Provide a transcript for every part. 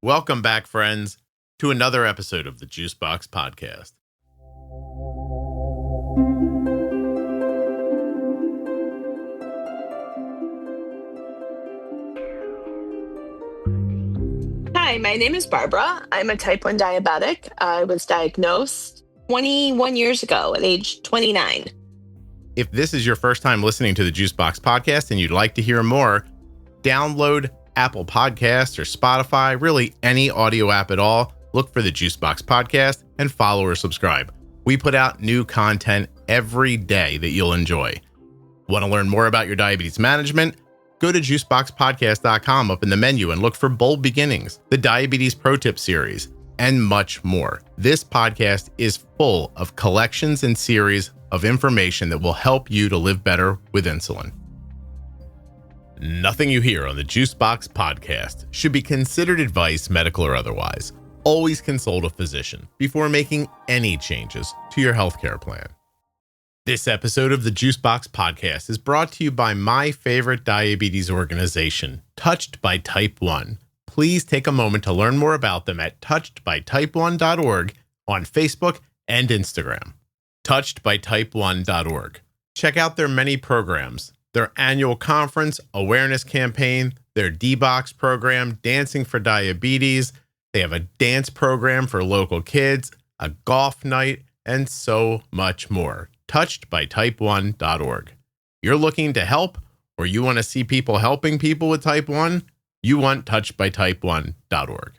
Welcome back, friends, to another episode of the Juicebox Podcast. Hi, my name is Barbara. I'm a type 1 diabetic. I was diagnosed 21 years ago at age 29. If this is your first time listening to the Juicebox Podcast and you'd like to hear more, download Apple Podcasts or Spotify, really any audio app at all. Look for the Juicebox Podcast and follow or subscribe. We put out new content every day that you'll enjoy. Want to learn more about your diabetes management? Go to juiceboxpodcast.com up in the menu and look for Bold Beginnings, the Diabetes Pro Tip series, and much more. This podcast is full of collections and series of information that will help you to live better with insulin. Nothing you hear on the Juicebox Podcast should be considered advice, medical or otherwise. Always consult a physician before making any changes to your healthcare plan. This episode of the Juicebox Podcast is brought to you by my favorite diabetes organization, Touched by Type 1. Please take a moment to learn more about them at touchedbytype1.org on Facebook and Instagram. Touchedbytype1.org. Check out their many programs, their annual conference, awareness campaign, their D-Box program, Dancing for Diabetes. They have a dance program for local kids, a golf night, and so much more. Touchedbytype1.org. You're looking to help, or you want to see people helping people with type 1? You want touchedbytype1.org.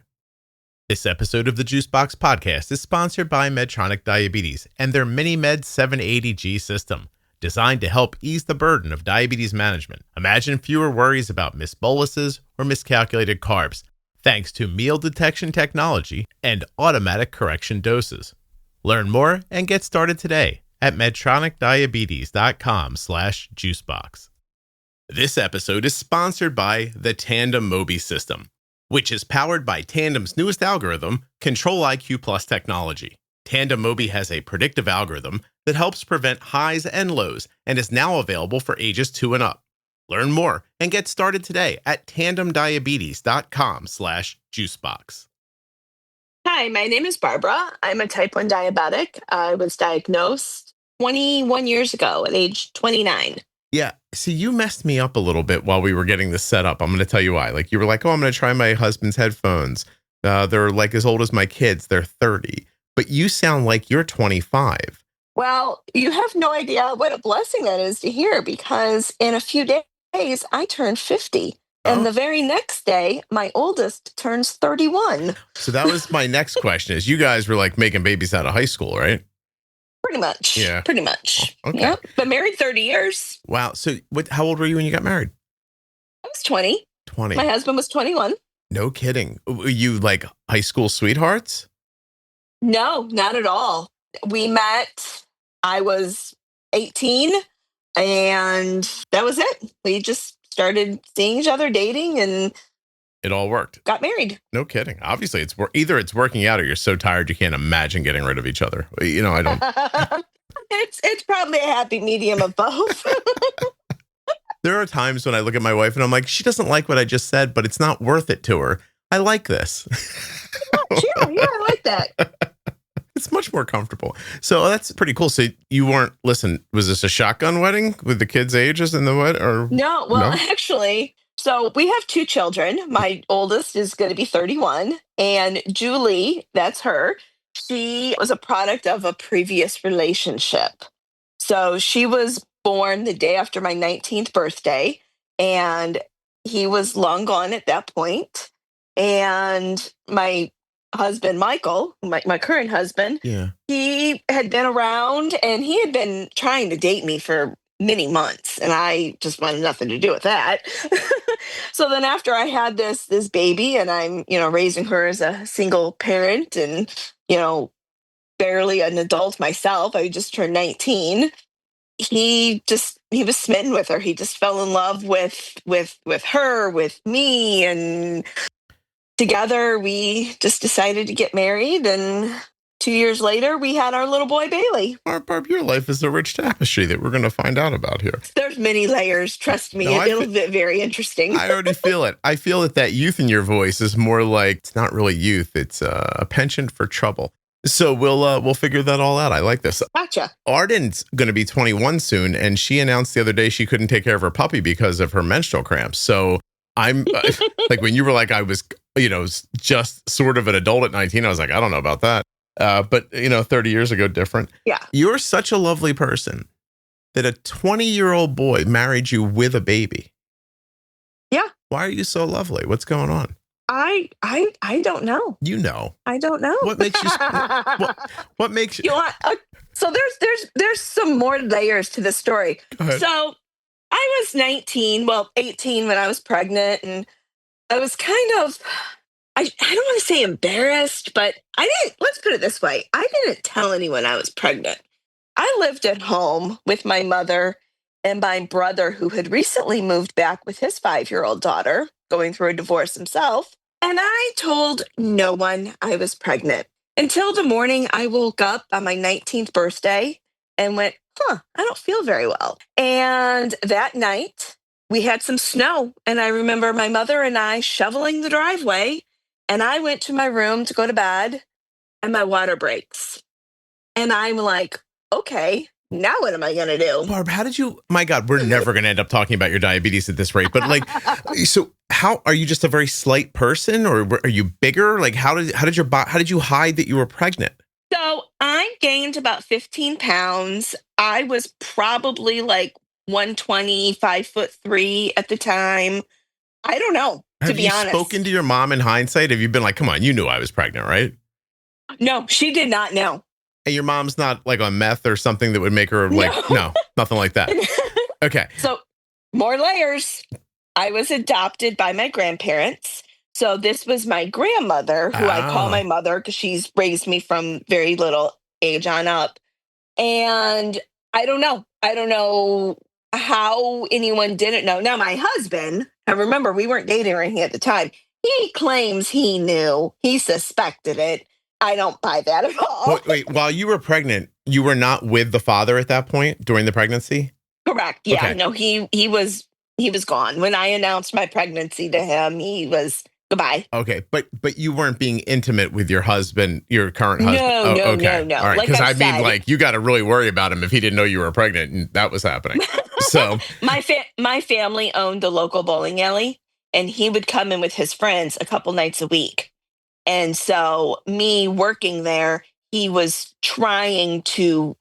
This episode of the Juicebox Podcast is sponsored by Medtronic Diabetes and their MiniMed 780G system, designed to help ease the burden of diabetes management. Imagine fewer worries about missed boluses or miscalculated carbs, thanks to meal detection technology and automatic correction doses. Learn more and get started today at medtronicdiabetes.com/juicebox. This episode is sponsored by the Tandem Mobi system, which is powered by Tandem's newest algorithm, Control-IQ Plus technology. Tandem Mobi has a predictive algorithm that helps prevent highs and lows and is now available for ages 2 and up. Learn more and get started today at tandemdiabetes.com/juicebox. Hi, my name is Barbara. I'm a type 1 diabetic. I was diagnosed 21 years ago at age 29. Yeah. See, you messed me up a little bit while we were getting this set up. I'm going to tell you why. Like, you were like, oh, I'm going to try my husband's headphones. They're like as old as my kids. They're 30. But you sound like you're 25. Well, you have no idea what a blessing that is to hear, because in a few days, I turn 50. And the very next day, my oldest turns 31. So that was my next question is you guys were like making babies out of high school, right? Pretty much. Yeah. Pretty much. Okay. Yep. Been married 30 years. Wow. So how old were you when you got married? I was 20. 20. My husband was 21. No kidding. Were you like high school sweethearts? No, not at all. We met, I was 18, and that was it. We just started seeing each other, dating, and it all worked. Got married. No kidding. Obviously, either it's working out or you're so tired you can't imagine getting rid of each other. You know, I don't. It's probably a happy medium of both. There are times when I look at my wife and I'm like, she doesn't like what I just said, but it's not worth it to her. I like this. Yeah, I like that. It's much more comfortable. So that's pretty cool. So you weren't, listen, was this a shotgun wedding with the kids' ages in the wedding? Or No, well, actually, so we have 2 children. My oldest is going to be 31, and Julie, that's her. She was a product of a previous relationship. So she was born the day after my 19th birthday, and he was long gone at that point. And my husband, Michael, my current husband, he had been around and he had been trying to date me for many months, and I just wanted nothing to do with that. So then after I had this baby, and I'm, raising her as a single parent and, barely an adult myself, I just turned 19. He was smitten with her. He just fell in love with her, with me, and together we just decided to get married, and 2 years later, we had our little boy, Bailey. Barb, your life is a rich tapestry that we're going to find out about here. There's many layers. Trust me. No, It'll be very interesting. I already feel it. I feel that youth in your voice is more like, it's not really youth. It's a penchant for trouble. So we'll figure that all out. I like this. Gotcha. Arden's going to be 21 soon, and she announced the other day she couldn't take care of her puppy because of her menstrual cramps. So I'm like, when you were like, I was, just sort of an adult at 19, I was like, I don't know about that. But 30 years ago, different. Yeah. You're such a lovely person that a 20-year-old boy married you with a baby. Yeah. Why are you so lovely? What's going on? I don't know. I don't know. What makes you? What makes you? So there's some more layers to the story. So I was 18 when I was pregnant, and I was kind of, I don't want to say embarrassed, but let's put it this way. I didn't tell anyone I was pregnant. I lived at home with my mother and my brother, who had recently moved back with his 5-year-old daughter, going through a divorce himself. And I told no one I was pregnant until the morning I woke up on my 19th birthday and went, I don't feel very well. And that night we had some snow. And I remember my mother and I shoveling the driveway. And I went to my room to go to bed, and my water breaks. And I'm like, okay, now what am I going to do? Barb, how did you, my God, we're never going to end up talking about your diabetes at this rate. But like, so how, are you just a very slight person, or are you bigger? Like, how did you hide that you were pregnant? So I gained about 15 pounds. I was probably like 120, 5'3" at the time. I don't know, to be honest. Have you spoken to your mom in hindsight? Have you been like, come on, you knew I was pregnant, right? No, she did not know. And your mom's not like on meth or something that would make her like, no, nothing like that. Okay. So more layers. I was adopted by my grandparents. So this was my grandmother, who I call my mother because she's raised me from very little age on up. And I don't know how anyone didn't know. Now, my husband, I remember we weren't dating or anything at the time. He claims he knew. He suspected it. I don't buy that at all. Wait, while you were pregnant, you were not with the father at that point during the pregnancy? Correct. Yeah. Okay. No, he was gone. When I announced my pregnancy to him, he was goodbye. Okay. But you weren't being intimate with your husband, your current husband? No. All right. Like Because I mean, said, like, you got to really worry about him if he didn't know you were pregnant and that was happening. So my family owned the local bowling alley, and he would come in with his friends a couple nights a week. And so me working there, he was trying to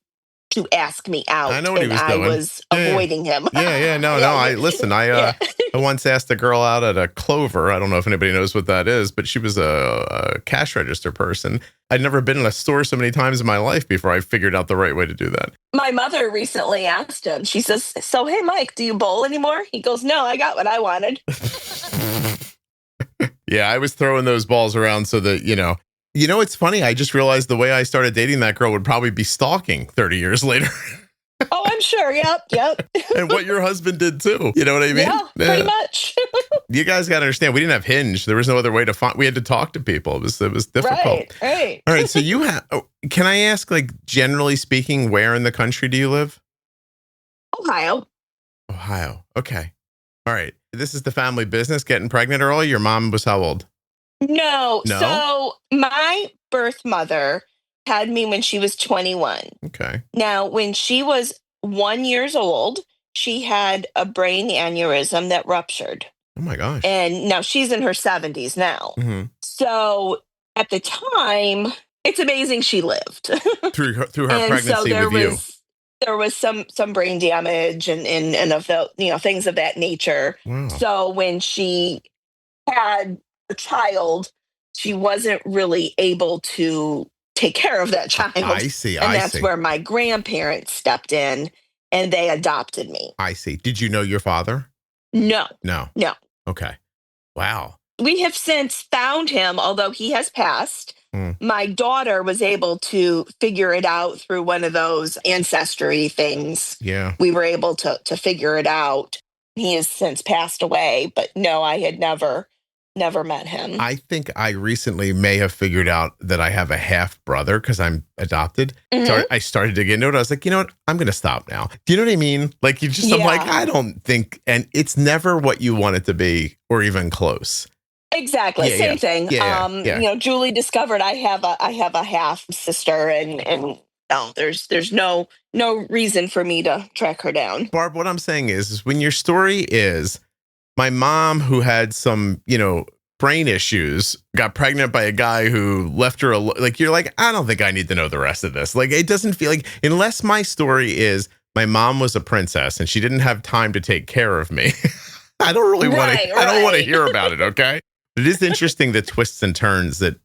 ask me out. I know what he was doing. I was avoiding him. Yeah. No. I once asked a girl out at a Clover. I don't know if anybody knows what that is, but she was a cash register person. I'd never been in a store so many times in my life before I figured out the right way to do that. My mother recently asked him, she says, so, hey, Mike, do you bowl anymore? He goes, no, I got what I wanted. Yeah, I was throwing those balls around so that, it's funny. I just realized the way I started dating that girl would probably be stalking 30 years later. Oh, I'm sure. Yep. And what your husband did too. You know what I mean? Yeah, pretty much. You guys got to understand, we didn't have Hinge. There was no other way to find. We had to talk to people. It was difficult. Right. All right. So can I ask, like, generally speaking, where in the country do you live? Ohio. Okay. All right. This is the family business, getting pregnant early. Your mom was how old? No. So my birth mother had me when she was 21. Okay. Now, when she was 1 year old, she had a brain aneurysm that ruptured. Oh my gosh. And now she's in her 70s now. Mm-hmm. So at the time, it's amazing she lived. through her pregnancy with you. There was some brain damage and of the, things of that nature. Wow. So when she had a child, she wasn't really able to take care of that child. I see. And that's where my grandparents stepped in and they adopted me. I see. Did you know your father? No. Okay. Wow. We have since found him, although he has passed. My daughter was able to figure it out through one of those ancestry things. Yeah. We were able to figure it out. He has since passed away, but no, I had never Never met him. I think I recently may have figured out that I have a half brother because I'm adopted. So I started to get into it. I was like, you know what? I'm going to stop now. Do you know what I mean? Like I'm like, I don't think, and it's never what you want it to be or even close. Exactly. Same thing. Yeah. You know, Julie discovered I have a half sister, and no, there's no reason for me to track her down. Barb, what I'm saying is when your story is my mom, who had some, brain issues, got pregnant by a guy who left her like, you're like, I don't think I need to know the rest of this. Like, it doesn't feel like, unless my story is my mom was a princess and she didn't have time to take care of me. I don't really want to. I don't want to hear about it. Okay. It is interesting the twists and turns that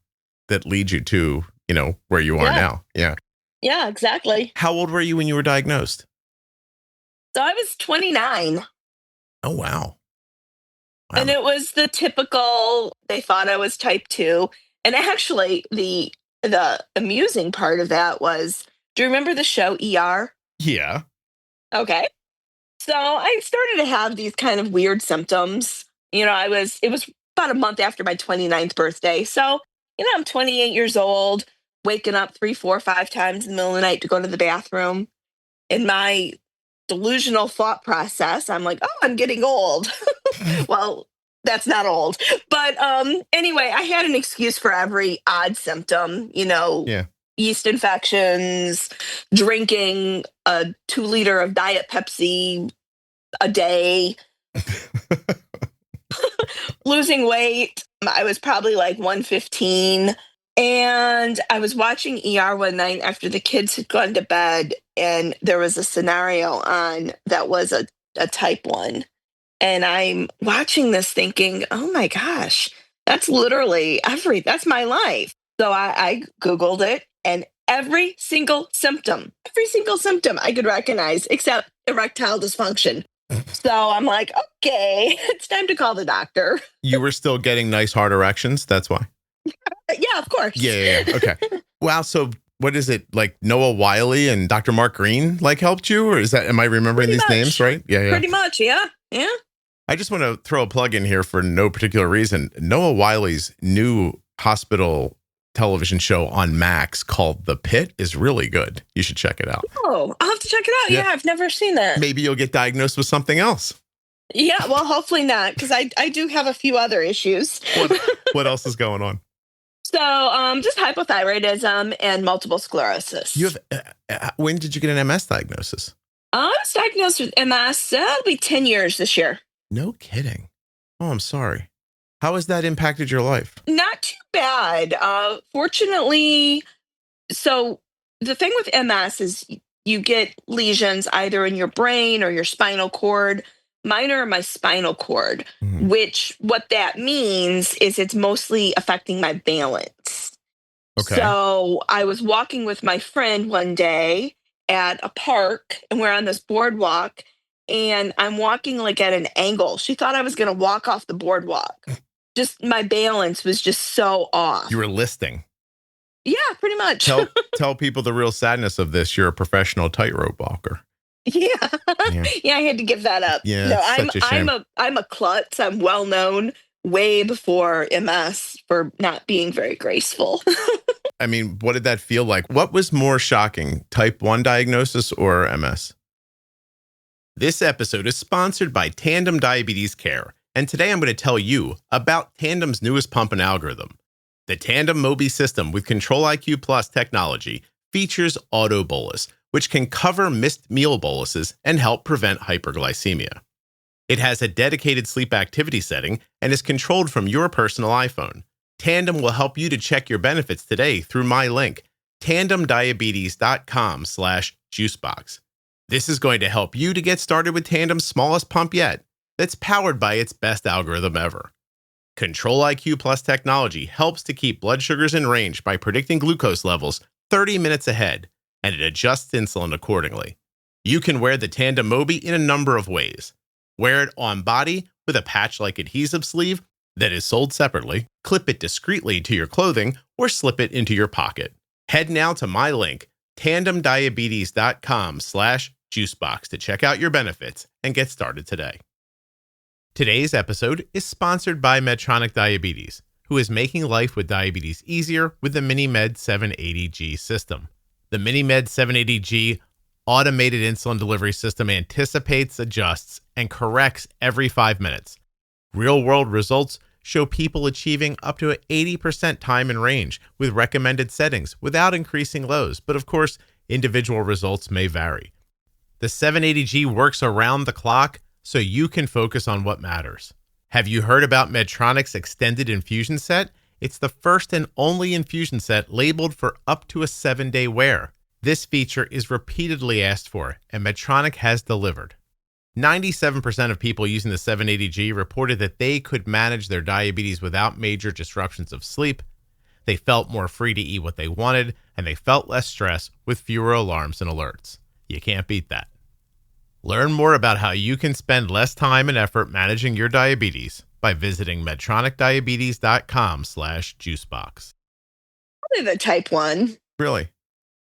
lead you to, where you are now. Yeah. Yeah, exactly. How old were you when you were diagnosed? So I was 29. Oh, wow. And it was the typical, they thought I was type 2. And actually, the amusing part of that was, do you remember the show ER? Yeah. Okay. So I started to have these kind of weird symptoms. It was about a month after my 29th birthday. So, I'm 28 years old, waking up 3, 4, 5 times in the middle of the night to go to the bathroom. In my delusional thought process, I'm like, oh, I'm getting old. Well, that's not old. But anyway, I had an excuse for every odd symptom, yeast infections, drinking a 2-liter of Diet Pepsi a day, losing weight. I was probably like 115. And I was watching ER one night after the kids had gone to bed, and there was a scenario on that was a type 1. And I'm watching this thinking, oh my gosh, that's literally that's my life. So I Googled it, and every single symptom I could recognize except erectile dysfunction. So I'm like, okay, it's time to call the doctor. You were still getting nice hard erections. That's why. Yeah, of course. Yeah. Okay. Wow. So what is it, like Noah Wiley and Dr. Mark Green helped you, or am I remembering these names right? Yeah. Pretty much. Yeah. I just want to throw a plug in here for no particular reason. Noah Wiley's new hospital television show on Max called The Pit is really good. You should check it out. Oh, I'll have to check it out. Yeah, I've never seen that. Maybe you'll get diagnosed with something else. Yeah, well, hopefully not, because I do have a few other issues. What else is going on? So, just hypothyroidism and multiple sclerosis. You have. When did you get an MS diagnosis? I was diagnosed with MS. It'll be 10 years this year. No kidding. Oh, I'm sorry. How has that impacted your life? Not too bad. Fortunately, so the thing with MS is you get lesions either in your brain or your spinal cord. Mine are in my spinal cord, which what that means is it's mostly affecting my balance. Okay. So I was walking with my friend one day at a park, and we're on this boardwalk, and I'm walking like at an angle. She thought I was going to walk off the boardwalk. Just my balance was just so off. You were listing. Yeah, pretty much. Tell people the real sadness of this. You're a professional tightrope walker. Yeah. Yeah, I had to give that up. Yeah, no, such a shame. I'm a klutz. I'm well known way before MS for not being very graceful. I mean, what did that feel like? What was more shocking, type 1 diagnosis or MS? This episode is sponsored by Tandem Diabetes Care, and today I'm going to tell you about Tandem's newest pump and algorithm. The Tandem Mobi system with Control-IQ Plus technology features auto bolus, which can cover missed meal boluses and help prevent hyperglycemia. It has a dedicated sleep activity setting and is controlled from your personal iPhone. Tandem will help you to check your benefits today through my link, tandemdiabetes.com/juicebox. This is going to help you to get started with Tandem's smallest pump yet, that's powered by its best algorithm ever. Control-IQ Plus technology helps to keep blood sugars in range by predicting glucose levels 30 minutes ahead, and it adjusts insulin accordingly. You can wear the Tandem Mobi in a number of ways. Wear it on body with a patch-like adhesive sleeve that is sold separately, clip it discreetly to your clothing, or slip it into your pocket. Head now to my link, tandemdiabetes.com/juicebox to check out your benefits and get started today. Today's episode is sponsored by Medtronic Diabetes, who is making life with diabetes easier with the MiniMed 780G system. The MiniMed 780G automated insulin delivery system anticipates, adjusts, and corrects every 5 minutes. Real-world results show people achieving up to 80% time in range with recommended settings without increasing lows, but of course, individual results may vary. The 780G works around the clock so you can focus on what matters. Have you heard about Medtronic's extended infusion set? It's the first and only infusion set labeled for up to a 7-day wear. This feature is repeatedly asked for, and Medtronic has delivered. 97% of people using the 780G reported that they could manage their diabetes without major disruptions of sleep. They felt more free to eat what they wanted, and they felt less stress with fewer alarms and alerts. You can't beat that. Learn more about how you can spend less time and effort managing your diabetes by visiting medtronicdiabetes.com/juicebox. Probably the type 1. Really?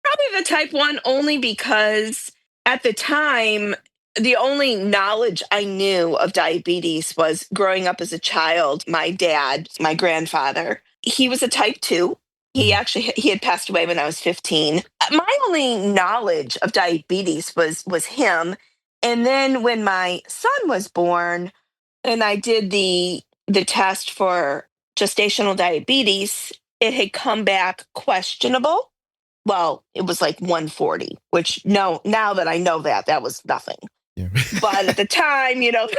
Probably the type 1 only because at the time, the only knowledge I knew of diabetes was growing up as a child. My dad, my grandfather, he was a type 2. He had passed away when I was 15. My only knowledge of diabetes was him. And then when my son was born and I did the test for gestational diabetes, it had come back questionable. Well, it was like 140, which now that I know that was nothing. Yeah. But at the time, making a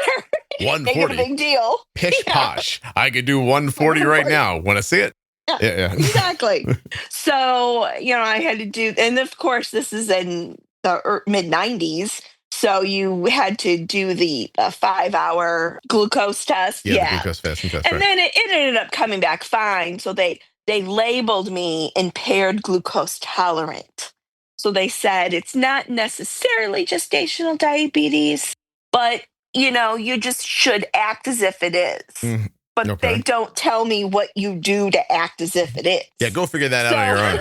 140. big deal. Pish posh. I could do 140 right now. Want to see it? Yeah. Exactly. So, I had to do, and of course, this is in the mid 90s. So you had to do the 5-hour glucose test. Yeah. The glucose fasting test. And then it ended up coming back fine. So they labeled me impaired glucose tolerant. So they said it's not necessarily gestational diabetes, but, you just should act as if it is. But they don't tell me what you do to act as if it is. Yeah, go figure that out on your own.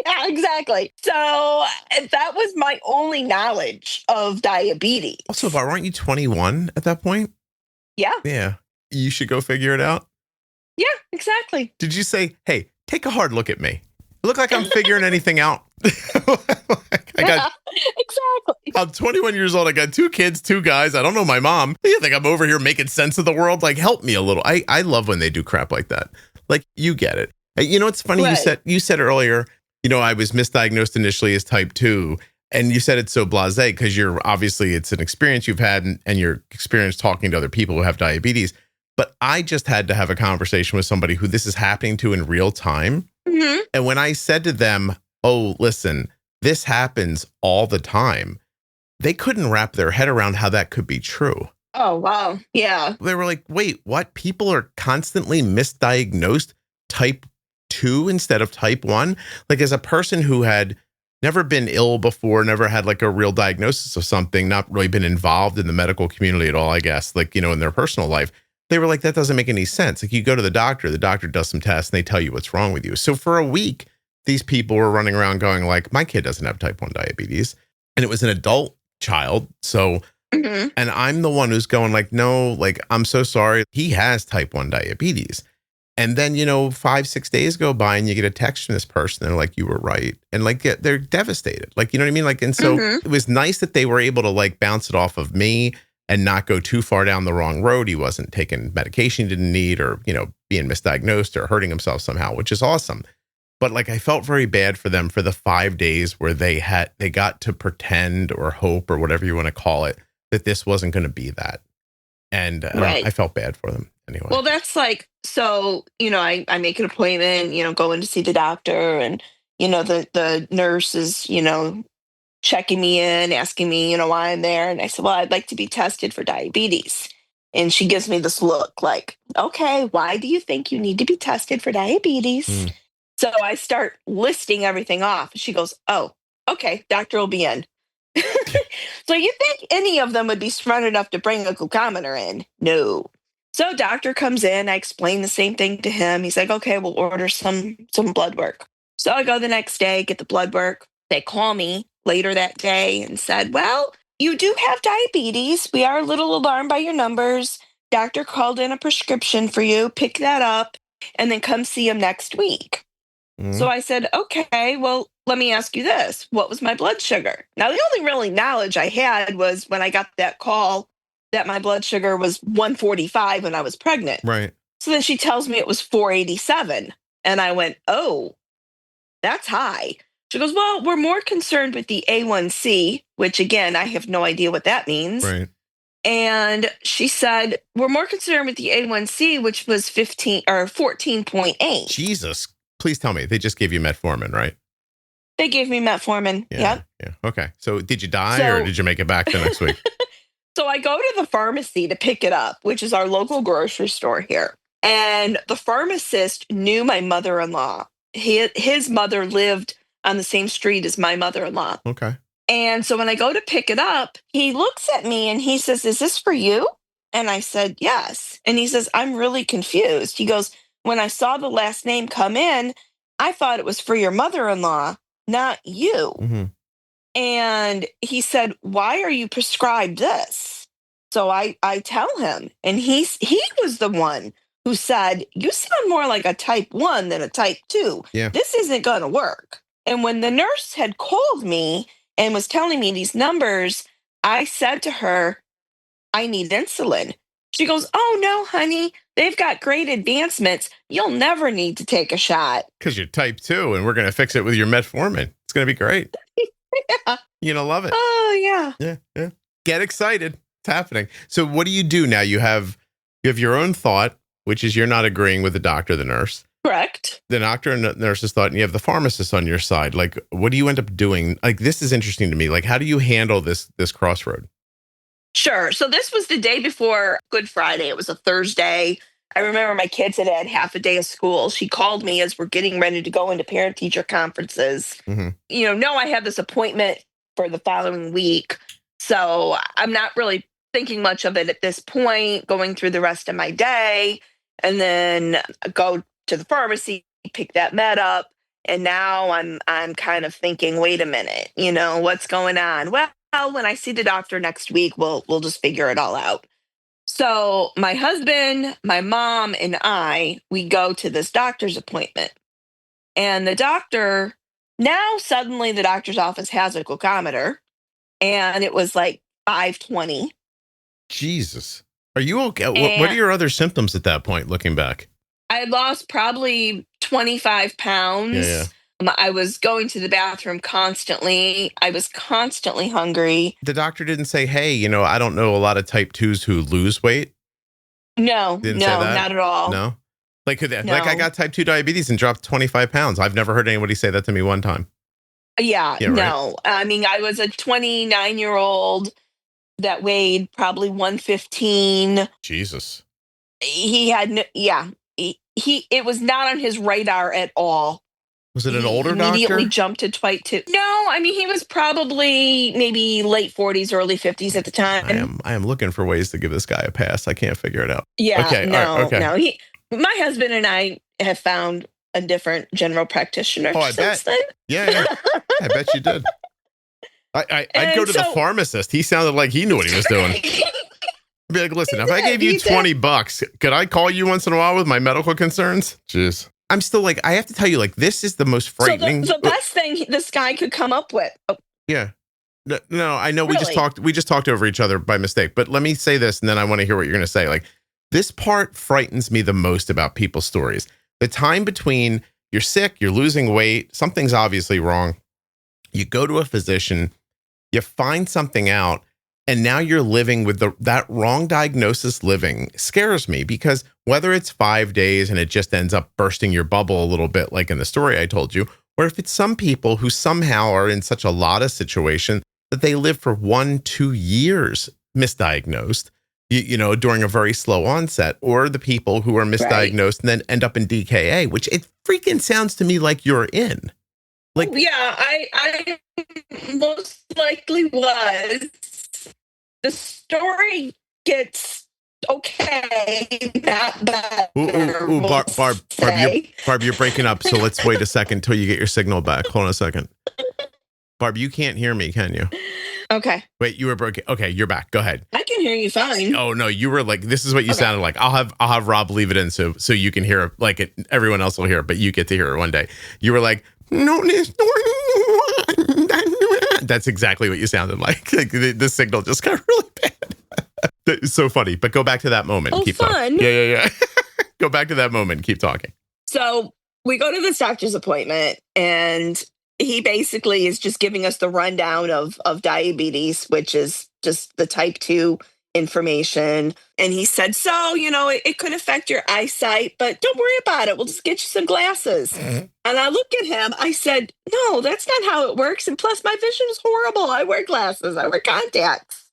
Yeah, exactly. So that was my only knowledge of diabetes. Also, aren't you 21 at that point? Yeah. Yeah. You should go figure it out. Yeah, exactly. Did you say, hey, take a hard look at me? I look like I'm figuring anything out. Exactly. I'm 21 years old. I got 2 kids, 2 guys. I don't know my mom. You think I'm over here making sense of the world? Like, help me a little. I love when they do crap like that. Like, you get it. It's funny. Right. You said earlier, I was misdiagnosed initially as type 2. And you said it's so blasé because it's an experience you've had and your experience talking to other people who have diabetes. But I just had to have a conversation with somebody who this is happening to in real time. Mm-hmm. And when I said to them, oh, listen, this happens all the time, they couldn't wrap their head around how that could be true. Oh, wow. Yeah. They were like, wait, what? People are constantly misdiagnosed type 2 instead of type 1? Like, as a person who had never been ill before, never had like a real diagnosis of something, not really been involved in the medical community at all, I guess, like, in their personal life, they were like, that doesn't make any sense. Like, you go to the doctor does some tests and they tell you what's wrong with you. So for a week, these people were running around going like, my kid doesn't have type 1 diabetes. And it was an adult child. So, and I'm the one who's going like, no, like, I'm so sorry. He has type 1 diabetes. And then, 5-6 days go by and you get a text from this person. They're like, you were right. And like, they're devastated. Like, you know what I mean? Like, and so it was nice that they were able to like bounce it off of me and not go too far down the wrong road. He wasn't taking medication he didn't need or, being misdiagnosed or hurting himself somehow, which is awesome. But like, I felt very bad for them for the 5 days where they got to pretend or hope or whatever you want to call it, that this wasn't going to be that. And I felt bad for them anyway. Well, that's like, so, I make an appointment, go in to see the doctor and, the nurse is, checking me in, asking me, why I'm there. And I said, well, I'd like to be tested for diabetes. And she gives me this look like, okay, why do you think you need to be tested for diabetes? So I start listing everything off. She goes, oh, okay, doctor will be in. So you think any of them would be smart enough to bring a glucometer in? No. So doctor comes in. I explain the same thing to him. He's like, okay, we'll order some blood work. So I go the next day, get the blood work. They call me later that day and said, well, you do have diabetes. We are a little alarmed by your numbers. doctor called in a prescription for you. Pick that up and then come see him next week. So I said, okay, well, let me ask you this. What was my blood sugar? Now, the only really knowledge I had was when I got that call that my blood sugar was 145 when I was pregnant. Right. So then she tells me it was 487. And I went, oh, that's high. She goes, well, we're more concerned with the A1C, which again, I have no idea what that means. Right. And she said, we're more concerned with the A1C, which was 15 or 14.8. Jesus. Please tell me. They just gave you metformin, right? They gave me metformin. Yeah. Yep. Yeah. Okay. So did you die or did you make it back the next week? So I go to the pharmacy to pick it up, which is our local grocery store here. And the pharmacist knew my mother-in-law. His mother lived on the same street as my mother-in-law. Okay. And so when I go to pick it up, he looks at me and he says, is this for you? And I said, yes. And he says, I'm really confused. He goes, when I saw the last name come in, I thought it was for your mother-in-law, not you. Mm-hmm. And he said, why are you prescribed this? So I tell him, and he was the one who said, you sound more like a type 1 than a type 2. Yeah. This isn't going to work. And when the nurse had called me and was telling me these numbers, I said to her, I need insulin. She goes, oh, no, honey, they've got great advancements. You'll never need to take a shot. Because you're type 2 and we're going to fix it with your metformin. It's going to be great. Yeah. You're going to love it. Oh, yeah. Yeah. Yeah. Get excited. It's happening. So what do you do now? You have your own thought, which is you're not agreeing with the doctor, the nurse. Correct. The doctor and the nurse's thought, and you have the pharmacist on your side. Like, what do you end up doing? Like, this is interesting to me. Like, how do you handle this crossroad? Sure. So this was the day before Good Friday. It was a Thursday. I remember my kids had half a day of school. She called me as we're getting ready to go into parent-teacher conferences. Mm-hmm. No, I have this appointment for the following week. So I'm not really thinking much of it at this point, going through the rest of my day, and then go to the pharmacy, pick that med up. And now I'm kind of thinking, wait a minute, what's going on? Well, when I see the doctor next week, we'll just figure it all out. So my husband, my mom, and we go to this doctor's appointment. And the doctor, now suddenly the doctor's office has a glucometer, and it was like 520. Jesus. Are you okay? What are your other symptoms at that point, looking back? I had lost probably 25 pounds. Yeah. I was going to the bathroom constantly. I was constantly hungry. The doctor didn't say, hey, I don't know a lot of type 2s who lose weight. No, Didn't say that? not at all. No? Like No. I got type 2 diabetes and dropped 25 pounds. I've never heard anybody say that to me one time. Yeah, right? no. I mean, I was a 29-year-old that weighed probably 115. Jesus. He had, it was not on his radar at all. Was it an older doctor? Immediately jumped to type 2. No, I mean, he was probably maybe late 40s, early 50s at the time. I am looking for ways to give this guy a pass. I can't figure it out. Yeah, okay, no, all right, okay. No. My husband and I have found a different general practitioner since then. Yeah, I bet you did. I'd go to the pharmacist. He sounded like he knew what he was doing. I'd be like, listen, if I gave you $20, could I call you once in a while with my medical concerns? Jeez. I'm still like, I have to tell you, like, this is the most frightening. So the best thing this guy could come up with. Oh. Yeah. No, I know Really? we just talked over each other by mistake, but let me say this, and then I want to hear what you're going to say. Like, this part frightens me the most about people's stories. The time between you're sick, you're losing weight, something's obviously wrong. You go to a physician, you find something out, and now you're living with that wrong diagnosis living scares me, because whether it's 5 days and it just ends up bursting your bubble a little bit, like in the story I told you, or if it's some people who somehow are in such a lot of situation that they live for 1-2 years misdiagnosed, during a very slow onset, or the people who are misdiagnosed and then end up in DKA, which it freaking sounds to me like you're in. Like, yeah, I most likely was. The story gets okay, not bad. Barb, you're breaking up. So let's wait a second till you get your signal back. Hold on a second. Barb, you can't hear me, can you? Okay. Wait, you were broken. Okay, you're back. Go ahead. I can hear you fine. Oh no, you were like, this is what you Okay. sounded like. I'll have Rob leave it in so you can hear it, like it, everyone else will hear it, but you get to hear it one day. You were like, no, that's exactly what you sounded like. Like the signal just got really bad. It's so funny. But go back to that moment. Oh, Keep fun. talking. Yeah. Go back to that moment. Keep talking. So we go to this doctor's appointment, and he basically is just giving us the rundown of diabetes, which is just the type 2 information. And he said, so, it could affect your eyesight, but don't worry about it. We'll just get you some glasses. And I look at him. I said, no, that's not how it works. And plus, my vision is horrible. I wear glasses. I wear contacts.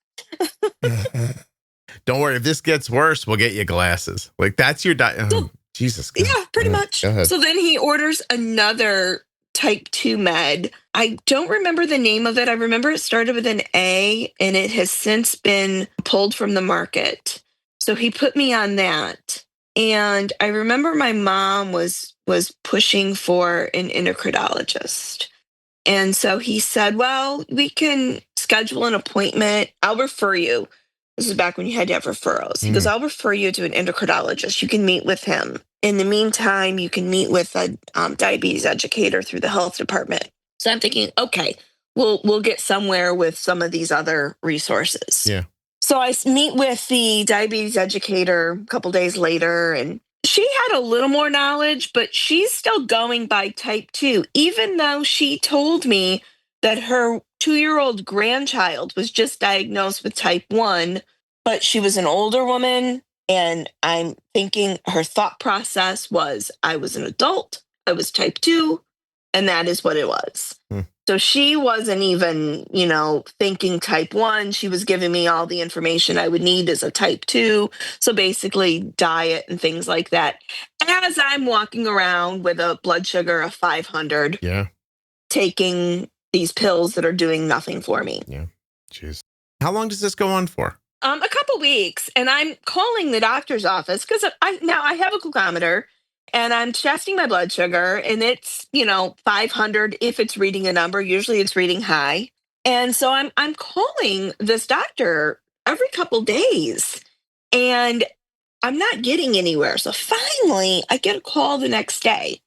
Don't worry. If this gets worse, we'll get you glasses. Like, that's your diet. Oh, Jesus. God. Yeah, pretty much. So then he orders another type 2 med. I don't remember the name of it. I remember it started with an A, and it has since been pulled from the market. So he put me on that. And I remember my mom was pushing for an endocrinologist. And so he said, well, we can schedule an appointment. I'll refer you. This is back when you had to have referrals. He goes, I'll refer you to an endocrinologist. You can meet with him. In the meantime, you can meet with a diabetes educator through the health department. So I'm thinking, okay, we'll get somewhere with some of these other resources. Yeah. So I meet with the diabetes educator a couple days later, and she had a little more knowledge, but she's still going by type 2, even though she told me that her 2-year-old grandchild was just diagnosed with type 1, but she was an older woman. And I'm thinking her thought process was, I was an adult, I was type 2, and that is what it was. So she wasn't even, thinking type 1. She was giving me all the information I would need as a type 2. So basically diet and things like that. As I'm walking around with a blood sugar of 500, taking these pills that are doing nothing for me. Yeah. Jeez. How long does this go on for? A couple weeks, and I'm calling the doctor's office because I have a glucometer, and I'm testing my blood sugar, and it's 500 if it's reading a number. Usually it's reading high, and so I'm calling this doctor every couple days, and I'm not getting anywhere. So finally, I get a call the next day,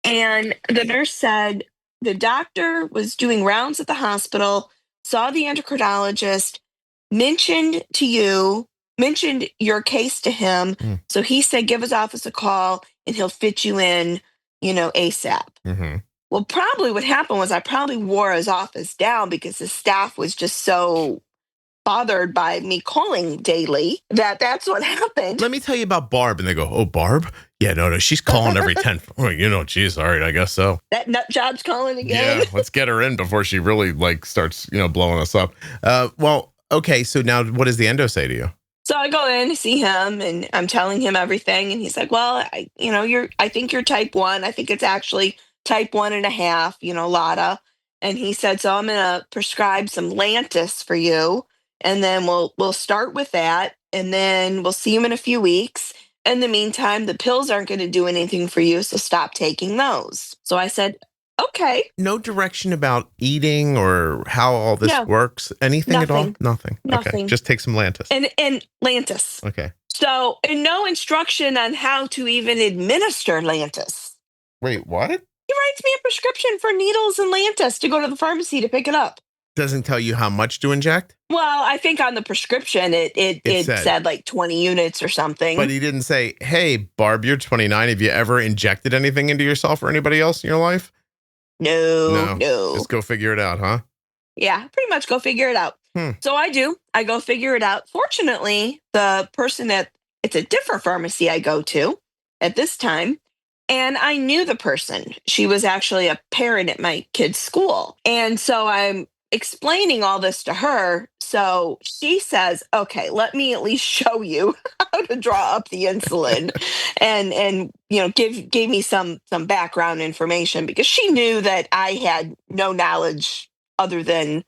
and the nurse said the doctor was doing rounds at the hospital, saw the endocrinologist, mentioned your case to him. So he said, give his office a call and he'll fit you in, ASAP. Well, probably what happened was I probably wore his office down because the staff was just so bothered by me calling daily that's what happened. Let me tell you about Barb. And they go, oh, Barb? Yeah, no, she's calling every 10. Oh, geez, all right, I guess so. That nut job's calling again. Yeah, let's get her in before she really starts, blowing us up. Well, okay, so now what does the endo say to you? So I go in to see him, and I'm telling him everything, and he's like, well, I think you're type 1. I think it's actually type 1.5, LADA. And he said, so I'm going to prescribe some Lantus for you, and then we'll start with that, and then we'll see you in a few weeks. In the meantime, the pills aren't going to do anything for you, so stop taking those. So I said, okay. No direction about eating or how all this works? Anything at all? Nothing. Okay. Just take some Lantus. And Lantus. Okay. So, and no instruction on how to even administer Lantus. Wait, what? He writes me a prescription for needles and Lantus to go to the pharmacy to pick it up. Doesn't tell you how much to inject? Well, I think on the prescription, it said like 20 units or something. But he didn't say, hey, Barb, you're 29. Have you ever injected anything into yourself or anybody else in your life? No. Just go figure it out, huh? Yeah, pretty much go figure it out. So I do. I go figure it out. Fortunately, the person it's a different pharmacy I go to at this time. And I knew the person. She was actually a parent at my kid's school. And so I'm explaining all this to her. So she says, okay, let me at least show you how to draw up the insulin and gave me some background information because she knew that I had no knowledge other than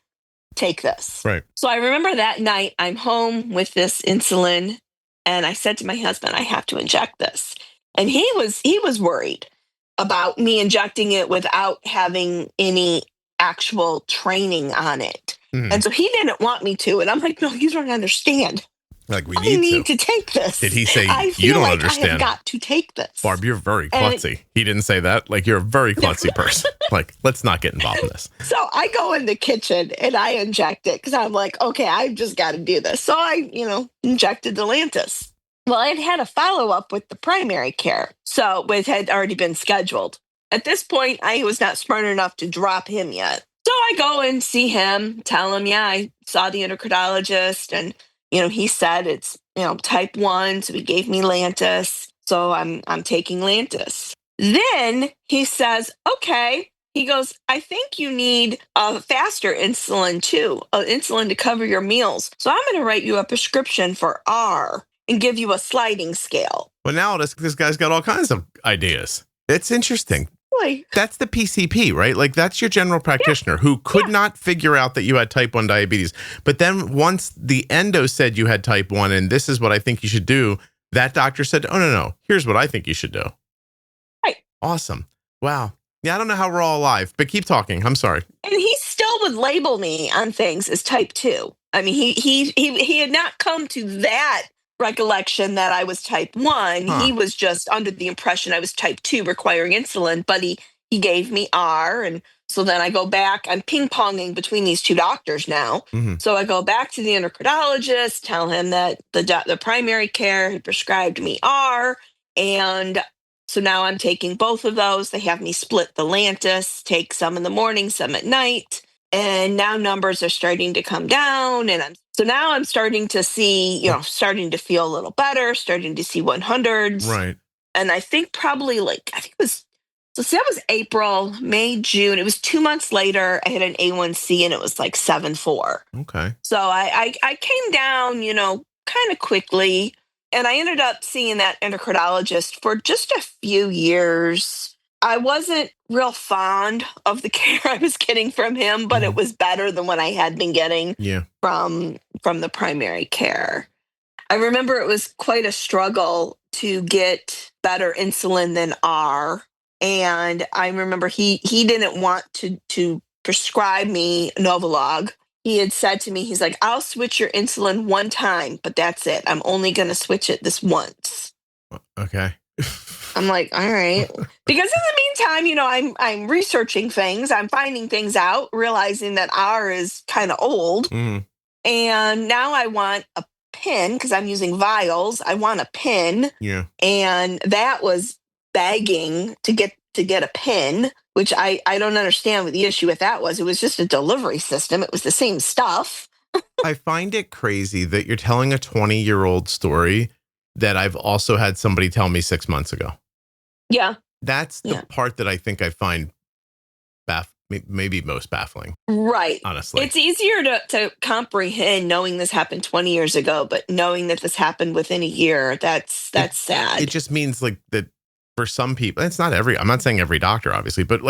take this. Right. So I remember that night I'm home with this insulin and I said to my husband, I have to inject this. And he was worried about me injecting it without having any actual training on it. And so he didn't want me to. And I'm like, no, you don't understand. Like, we I need need to. to take this. Did he say, I you feel don't like understand? I have got to take this. Barb, you're very And klutzy. He didn't say that. Like, you're a very klutzy person. Like, let's not get involved in this. So I go in the kitchen and I inject it because I'm like, okay, I've just got to do this. So I, injected the Lantus. Well, I had a follow-up with the primary care. So it had already been scheduled. At this point, I was not smart enough to drop him yet. So I go and see him, tell him, yeah, I saw the endocrinologist, and he said it's type 1, so he gave me Lantus. So I'm taking Lantus. Then he says, okay. He goes, I think you need a faster insulin too, insulin to cover your meals. So I'm going to write you a prescription for R and give you a sliding scale. But now this guy's got all kinds of ideas. It's interesting. Boy. That's the PCP, right? Like, that's your general practitioner who could not figure out that you had type 1 diabetes. But then once the endo said you had type 1 and this is what I think you should do, that doctor said, oh, no, here's what I think you should do. Right. Awesome. Wow. Yeah, I don't know how we're all alive, but keep talking. I'm sorry. And he still would label me on things as type 2. I mean, he had not come to that recollection that I was type 1. Huh. He was just under the impression I was type 2 requiring insulin, but he gave me R. And so then I go back, I'm ping-ponging between these two doctors now. Mm-hmm. So I go back to the endocrinologist, tell him that the primary care had prescribed me R. And so now I'm taking both of those. They have me split the Lantus, take some in the morning, some at night. And now numbers are starting to come down. And now I'm starting to see, starting to feel a little better, starting to see 100s. Right. And I think probably that was April, May, June. It was 2 months later. I had an A1C and it was like 7.4. Okay. So I came down, kind of quickly. And I ended up seeing that endocrinologist for just a few years. I wasn't real fond of the care I was getting from him, but it was better than what I had been getting from the primary care. I remember it was quite a struggle to get better insulin than R. And I remember he didn't want to prescribe me Novolog. He had said to me, he's like, I'll switch your insulin one time, but that's it. I'm only going to switch it this once. Okay. I'm like, all right. Because in the meantime, I'm researching things. I'm finding things out, realizing that R is kind of old. Mm. And now I want a pen because I'm using vials. I want a pen. Yeah. And that was begging to get a pen, which I don't understand what the issue with that was. It was just a delivery system. It was the same stuff. I find it crazy that you're telling a 20-year-old story that I've also had somebody tell me 6 months ago. Yeah. That's the part that I think I find maybe most baffling. Right. Honestly. It's easier to comprehend knowing this happened 20 years ago, but knowing that this happened within a year, that's sad. It just means like that for some people, it's not I'm not saying every doctor, obviously, but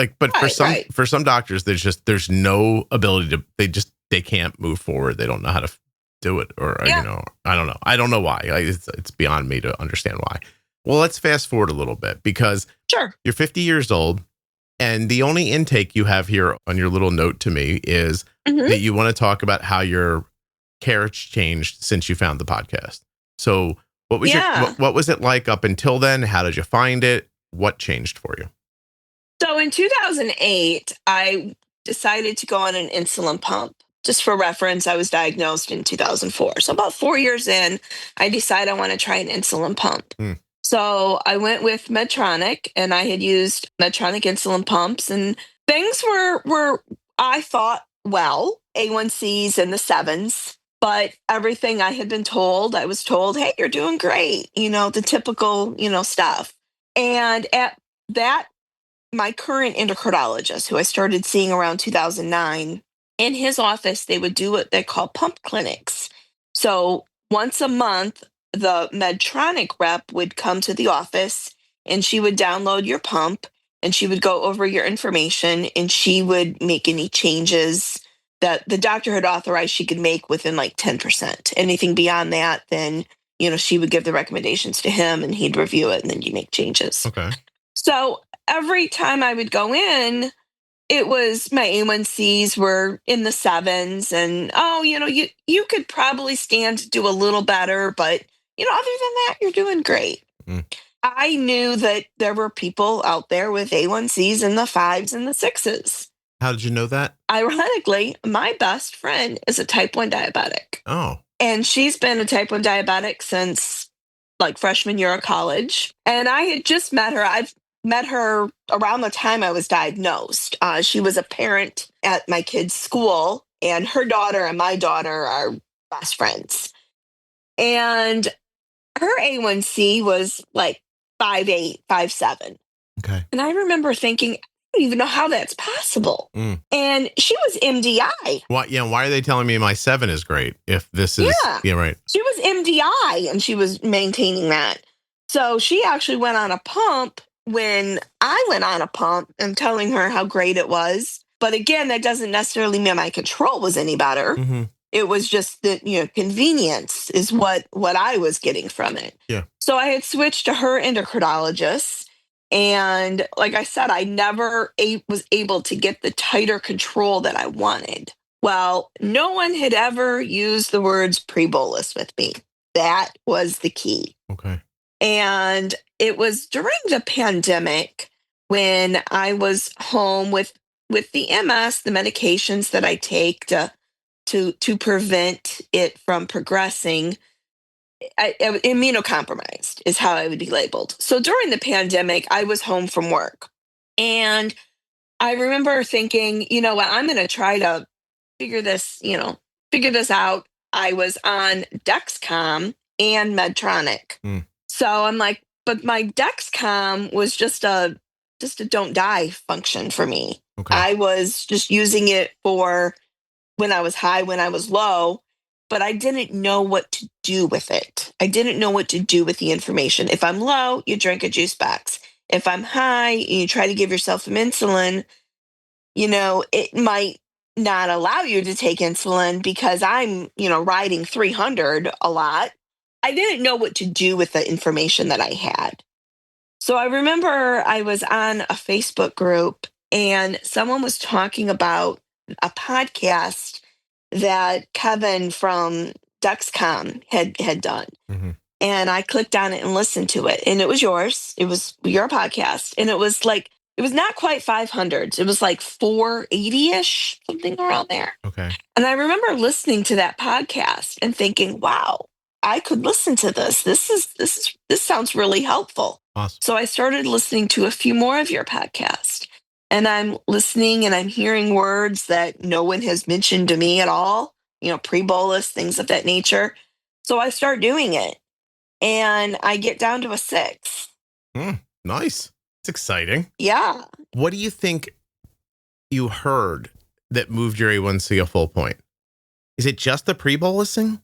for some doctors, there's no ability to, they can't move forward. They don't know how to do it, or, I don't know. I don't know why. It's beyond me to understand why. Well, let's fast forward a little bit because you're 50 years old and the only intake you have here on your little note to me is that you want to talk about how your care has changed since you found the podcast. So what was what was it like up until then? How did you find it? What changed for you? So in 2008, I decided to go on an insulin pump. Just for reference, I was diagnosed in 2004. So about 4 years in, I decided I want to try an insulin pump. So I went with Medtronic, and I had used Medtronic insulin pumps, and things were I thought, A1Cs in the 7s, but everything I had been told, I was told, hey, you're doing great, the typical, stuff. And at that, my current endocrinologist, who I started seeing around 2009, in his office, they would do what they call pump clinics. So once a month, the Medtronic rep would come to the office and she would download your pump and she would go over your information and she would make any changes that the doctor had authorized she could make within like 10%. Anything beyond that, then, she would give the recommendations to him and he'd review it and then you make changes. Okay. So every time I would go in, it was my A1Cs were in the sevens, and you could probably stand to do a little better, but other than that, you're doing great. Mm. I knew that there were people out there with A1Cs in the fives and the sixes. How did you know that? Ironically, my best friend is a type 1 diabetic. Oh. And she's been a type 1 diabetic since like freshman year of college. And I had just met her. I've met her around the time I was diagnosed. She was a parent at my kid's school, and her daughter and my daughter are best friends. And her A1C was like 5.8, 5.7. Okay. And I remember thinking, I don't even know how that's possible. Mm. And she was MDI. Why are they telling me my 7 is great if this is... Yeah, right. She was MDI, and she was maintaining that. So she actually went on a pump when I went on a pump and telling her how great it was. But again, that doesn't necessarily mean my control was any better. Mm-hmm. It was just that, convenience is what I was getting from it. Yeah. So I had switched to her endocrinologist. And like I said, I never was able to get the tighter control that I wanted. Well, no one had ever used the words pre-bolus with me. That was the key. Okay. And it was during the pandemic when I was home with the MS, the medications that I take to prevent it from progressing. Immunocompromised is how I would be labeled. So during the pandemic, I was home from work. And I remember thinking, you know what, I'm going to try to figure this out. I was on Dexcom and Medtronic. Mm. So I'm like, but my Dexcom was just a don't die function for me. Okay. I was just using it for when I was high, when I was low, but I didn't know what to do with it. I didn't know what to do with the information. If I'm low, you drink a juice box. If I'm high, you try to give yourself some insulin. It might not allow you to take insulin because I'm, riding 300 a lot. I didn't know what to do with the information that I had. So I remember I was on a Facebook group and someone was talking about a podcast that Kevin from Dexcom had done. Mm-hmm. And I clicked on it and listened to it. And it was yours. It was your podcast. And it was not quite 500. It was like 480-ish, something around there. Okay. And I remember listening to that podcast and thinking, wow, I could listen to this. This sounds really helpful. Awesome. So I started listening to a few more of your podcasts. And I'm listening and I'm hearing words that no one has mentioned to me at all, pre-bolus, things of that nature. So I start doing it and I get down to a 6. Nice. It's exciting. Yeah. What do you think you heard that moved your A1C a full point? Is it just the pre-bolusing?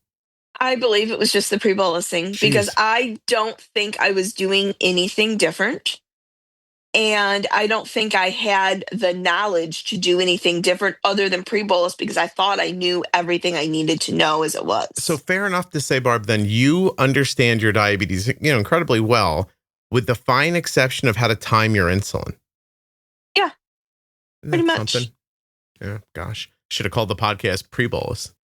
I believe it was just the pre-bolusing because I don't think I was doing anything different. And I don't think I had the knowledge to do anything different other than pre-bolus because I thought I knew everything I needed to know as it was. So fair enough to say, Barb, then you understand your diabetes, incredibly well, with the fine exception of how to time your insulin. Yeah, pretty much. Something? Yeah, gosh. Should have called the podcast pre-bolus.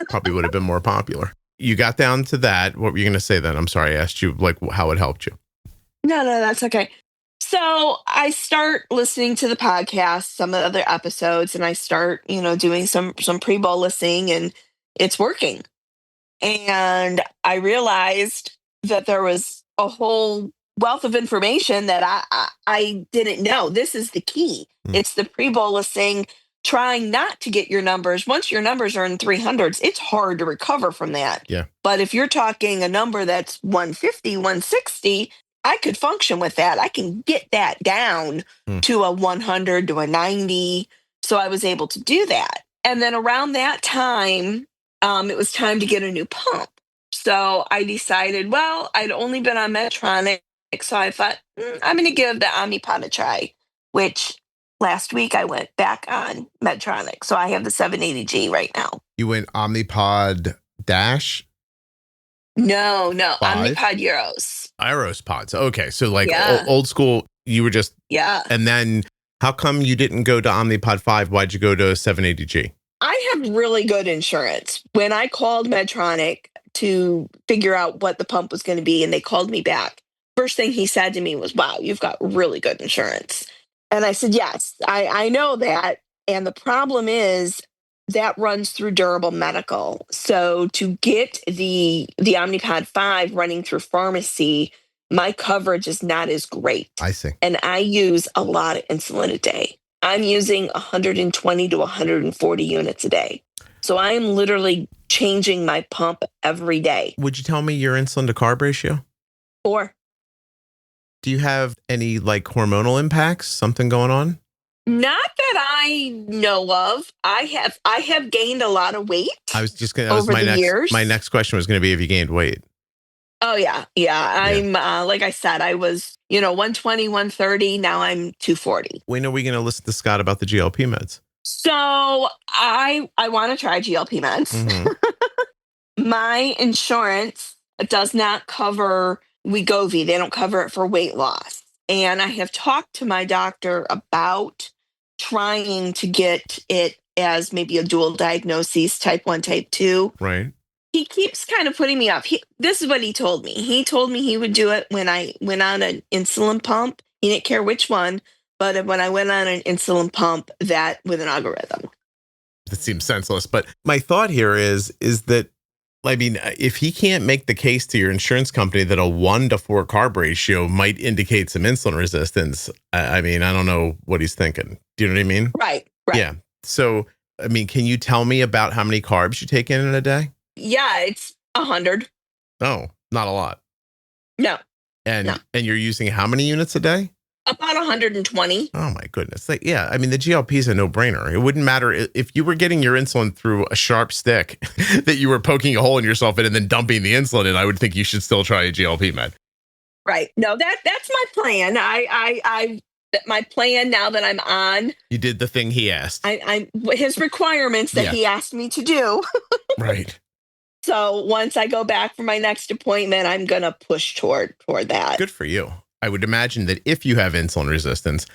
Probably would have been more popular. You got down to that. What were you going to say then? I'm sorry. I asked you how it helped you. No, that's okay. So I start listening to the podcast, some of the other episodes, and I start, doing some pre-bolusing, and it's working. And I realized that there was a whole wealth of information that I didn't know. This is the key. It's the pre-bolusing, trying not to get your numbers. Once your numbers are in 300s, it's hard to recover from that. Yeah. But if you're talking a number that's 150, 160, I could function with that. I can get that down to a 100 to a 90. So I was able to do that. And then around that time, it was time to get a new pump. So I decided, well, I'd only been on Medtronic. So I thought, I'm going to give the Omnipod a try, which last week I went back on Medtronic. So I have the 780G right now. You went Omnipod DASH? No, Omnipod Euros. Euros pods. Okay. So old school, you were just... Yeah. And then How come you didn't go to Omnipod 5? Why'd you go to 780G? I have really good insurance. When I called Medtronic to figure out what the pump was going to be and they called me back, first thing he said to me was, wow, you've got really good insurance. And I said, yes, I know that. And the problem is that runs through Durable Medical. So to get the Omnipod 5 running through pharmacy, my coverage is not as great. I see. And I use a lot of insulin a day. I'm using 120 to 140 units a day. So I am literally changing my pump every day. Would you tell me your insulin to carb ratio? 4. Do you have any like hormonal impacts? Something going on? Not that I know of. I have gained a lot of weight. I was just gonna. That was over my the years. My next question was going to be if you gained weight. Oh yeah. I'm like I said, I was 120, 130. Now I'm 240. When are we going to listen to Scott about the GLP meds? So I want to try GLP meds. Mm-hmm. My insurance does not cover Wegovy. They don't cover it for weight loss. And I have talked to my doctor about trying to get it as maybe a dual diagnosis, type 1, type 2. Right. He keeps kind of putting me off. This is what he told me. He told me he would do it when I went on an insulin pump. He didn't care which one, but when I went on an insulin pump, that with an algorithm. That seems senseless. But my thought here is that, I mean, if he can't make the case to your insurance company that a 1 to 4 carb ratio might indicate some insulin resistance, I mean, I don't know what he's thinking. Do you know what I mean? Right. Yeah. So, I mean, can you tell me about how many carbs you take in a day? Yeah, it's 100. Oh, not a lot. No. And you're using how many units a day? About 120. Oh my goodness. Like, yeah, I mean, the GLP is a no-brainer. It wouldn't matter if you were getting your insulin through a sharp stick that you were poking a hole in yourself in and then dumping the insulin in. I would think you should still try a GLP med. Right. No, that's my plan. My plan now that I'm on. You did the thing he asked. I his requirements that he asked me to do. Right. So once I go back for my next appointment, I'm going to push toward that. Good for you. I would imagine that if you have insulin resistance,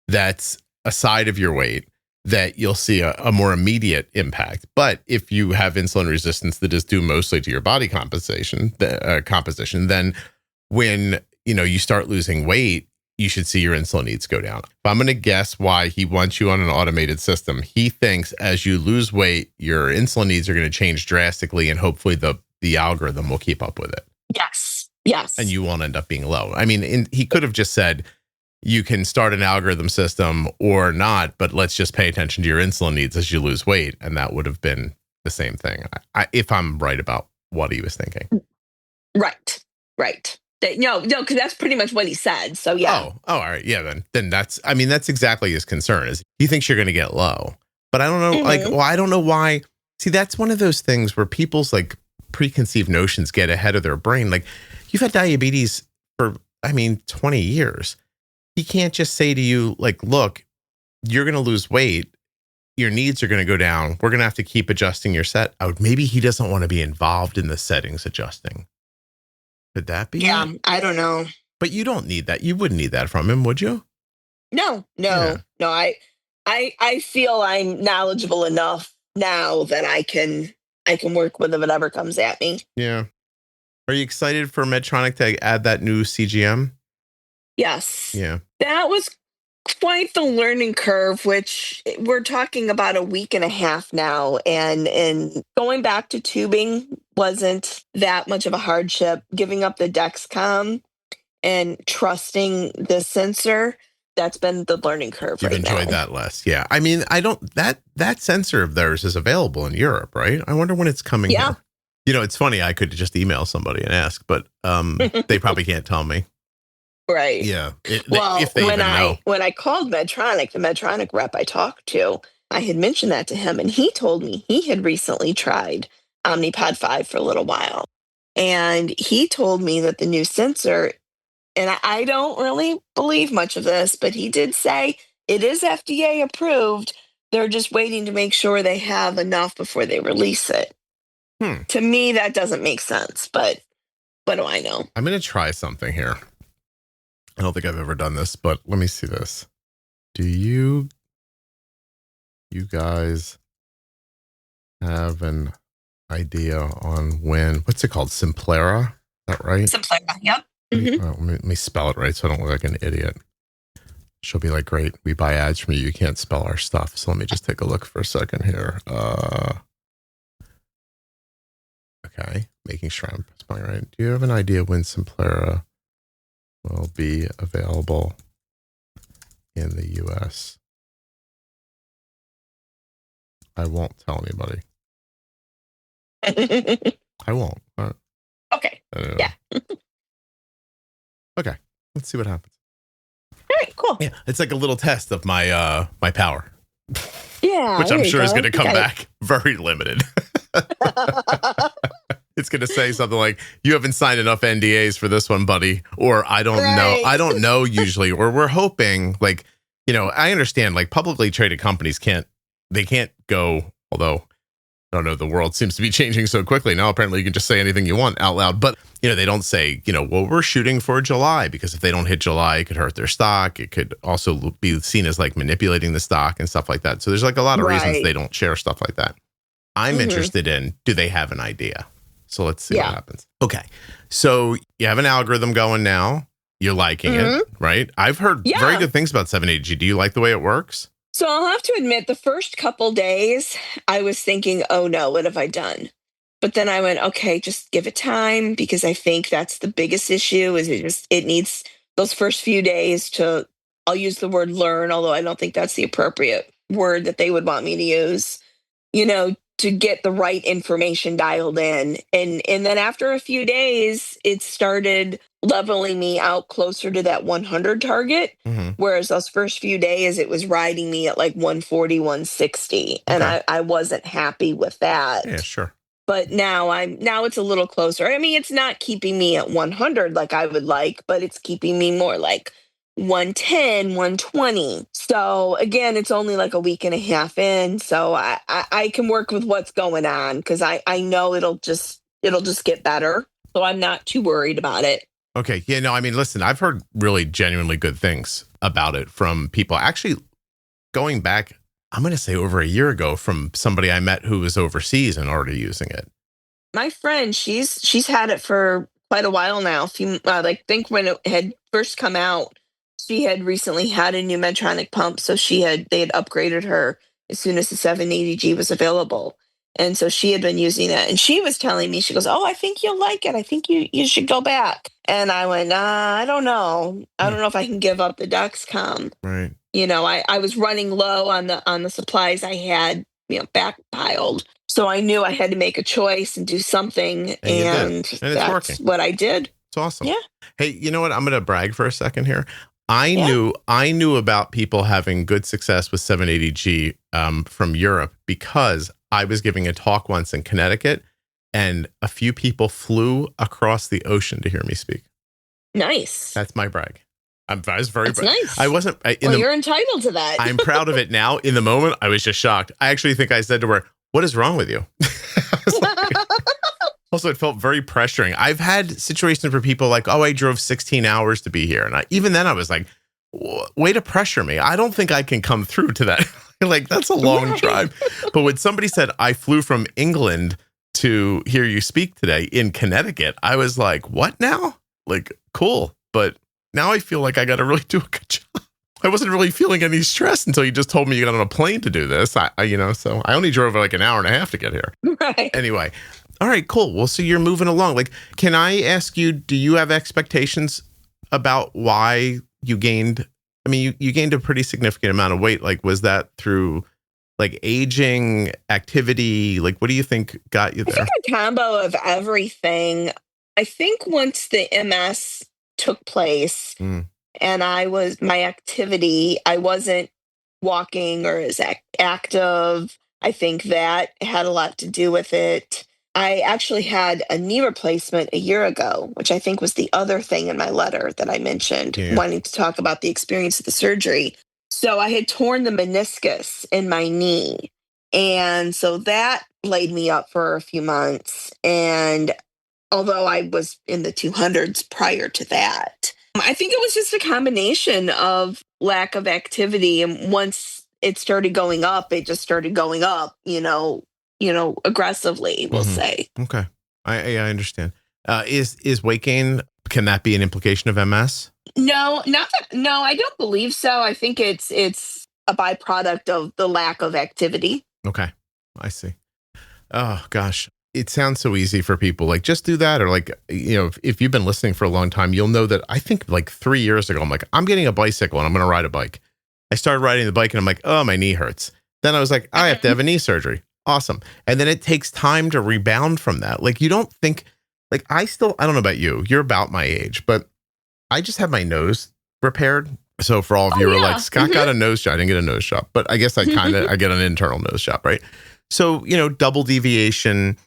that's a side of your weight, that you'll see a more immediate impact. But if you have insulin resistance that is due mostly to your body composition, then when you start losing weight, you should see your insulin needs go down. If I'm going to guess why he wants you on an automated system, he thinks as you lose weight, your insulin needs are going to change drastically, and hopefully the algorithm will keep up with it. Yes. And you won't end up being low. I mean, he could have just said, you can start an algorithm system or not, but let's just pay attention to your insulin needs as you lose weight. And that would have been the same thing, if I'm right about what he was thinking. Right. No, because that's pretty much what he said. So yeah. Oh, all right. Yeah, then that's exactly his concern, is he thinks you're going to get low. But I don't know, I don't know why. See, that's one of those things where people's like preconceived notions get ahead of their brain. Like, you've had diabetes for, 20 years. He can't just say to you, like, look, you're going to lose weight. Your needs are going to go down. We're going to have to keep adjusting your set out. Maybe he doesn't want to be involved in the settings adjusting. Could that be? Yeah, I don't know. But you don't need that. You wouldn't need that from him, would you? No. I feel I'm knowledgeable enough now that I can work with whatever comes at me. Yeah. Are you excited for Medtronic to add that new CGM? Yes. Yeah. That was quite the learning curve, which we're talking about a week and a half now. And going back to tubing wasn't that much of a hardship. Giving up the Dexcom and trusting the sensor, that's been the learning curve. You've enjoyed that less. Yeah. I mean, that sensor of theirs is available in Europe, right? I wonder when it's coming here. It's funny. I could just email somebody and ask, but they probably can't tell me. Right. Yeah. If they even know. When I called Medtronic, the Medtronic rep I talked to, I had mentioned that to him, and he told me he had recently tried Omnipod 5 for a little while. And he told me that the new sensor, and I don't really believe much of this, but he did say it is FDA approved. They're just waiting to make sure they have enough before they release it. To me, that doesn't make sense, but what do I know? I'm going to try something here. I don't think I've ever done this, but let me see this. Do you guys have an idea on when, what's it called? Simplera? Is that right? Simplera, yep. Mm-hmm. Let me spell it right so I don't look like an idiot. She'll be like, great, we buy ads from you. You can't spell our stuff. So let me just take a look for a second here. Okay, making sure I'm spelling right. Do you have an idea when Simplera will be available in the US? I won't tell anybody. I won't. Okay. Yeah. Okay. Let's see what happens. All right. Cool. Yeah, it's like a little test of my my power. Yeah. Which I'm sure is going to come back very limited. It's going to say something like, you haven't signed enough NDAs for this one, buddy. Or I don't know. I don't know usually. Or we're hoping, like, you know, I understand, like, publicly traded companies can't go, although I don't know, the world seems to be changing so quickly now. Apparently you can just say anything you want out loud, but you know, they don't say, you know, well, we're shooting for July, because if they don't hit July, it could hurt their stock. It could also be seen as like manipulating the stock and stuff like that. So there's like a lot of reasons they don't share stuff like that. I'm interested in, do they have an idea? So let's see what happens. Okay. So you have an algorithm going now. You're liking it, right? I've heard very good things about 780G. Do you like the way it works? So I'll have to admit, the first couple days, I was thinking, oh no, what have I done? But then I went, okay, just give it time, because I think that's the biggest issue is it needs those first few days to, I'll use the word learn, although I don't think that's the appropriate word that they would want me to use, you know, to get the right information dialed in. And then after a few days, it started leveling me out closer to that 100 target. Whereas those first few days, it was riding me at like 140, 160. And I wasn't happy with that. Yeah, sure. But now it's a little closer. I mean, it's not keeping me at 100 like I would like, but it's keeping me more like 110, 120. So again, it's only like a week and a half in. So I can work with what's going on, because I know it'll just get better. So I'm not too worried about it. Okay. Yeah, no, I mean, listen, I've heard really genuinely good things about it from people actually going back, I'm going to say over a year ago, from somebody I met who was overseas and already using it. My friend, she's had it for quite a while now. I think when it had first come out, she had recently had a new Medtronic pump. So they had upgraded her as soon as the 780G was available. And so she had been using that, and she was telling me, she goes, oh, I think you'll like it. I think you should go back. And I went, I don't know. I don't know if I can give up the Dexcom. Right. You know, I was running low on the supplies I had, you know, backpiled. So I knew I had to make a choice and do something. And that's working. What I did. It's awesome. Yeah. Hey, you know what? I'm going to brag for a second here. I knew about people having good success with 780G from Europe, because I was giving a talk once in Connecticut, and a few people flew across the ocean to hear me speak. Nice. That's my brag. I was very proud. Nice. I wasn't. You're entitled to that. I'm proud of it now. In the moment, I was just shocked. I actually think I said to her, "What is wrong with you?" Also, it felt very pressuring. I've had situations where people like, oh, I drove 16 hours to be here. And even then I was like, way to pressure me. I don't think I can come through to that. Like, that's a long drive. But when somebody said, I flew from England to hear you speak today in Connecticut, I was like, what now? Like, cool. But now I feel like I got to really do a good job. I wasn't really feeling any stress until you just told me you got on a plane to do this. So I only drove like an hour and a half to get here. Right. Anyway. All right, cool. Well, so you're moving along. Like, can I ask you, do you have expectations about why you gained? I mean, you gained a pretty significant amount of weight. Like, was that through like aging, activity? Like, what do you think got you there? I think a combo of everything. I think once the MS took place and my activity, I wasn't walking or as active. I think that had a lot to do with it. I actually had a knee replacement a year ago, which I think was the other thing in my letter that I mentioned, wanting to talk about the experience of the surgery. So I had torn the meniscus in my knee. And so that laid me up for a few months. And although I was in the 200s prior to that, I think it was just a combination of lack of activity. And once it started going up, it just started going up, aggressively, we'll say. Okay. I understand. Is weight gain, can that be an implication of MS? No, no, I don't believe so. I think it's a byproduct of the lack of activity. Okay. I see. Oh gosh. It sounds so easy for people. Like, just do that. Or like, if you've been listening for a long time, you'll know that I think like 3 years ago, I'm like, I'm getting a bicycle and I'm going to ride a bike. I started riding the bike and I'm like, oh, my knee hurts. Then I was like, I have to have a knee surgery. Awesome. And then it takes time to rebound from that. Like, you don't think, like, I don't know about you. You're about my age, but I just had my nose repaired. So for all of you who are like, Scott got a nose job. I didn't get a nose job, but I guess I get an internal nose job, right? So, double deviation,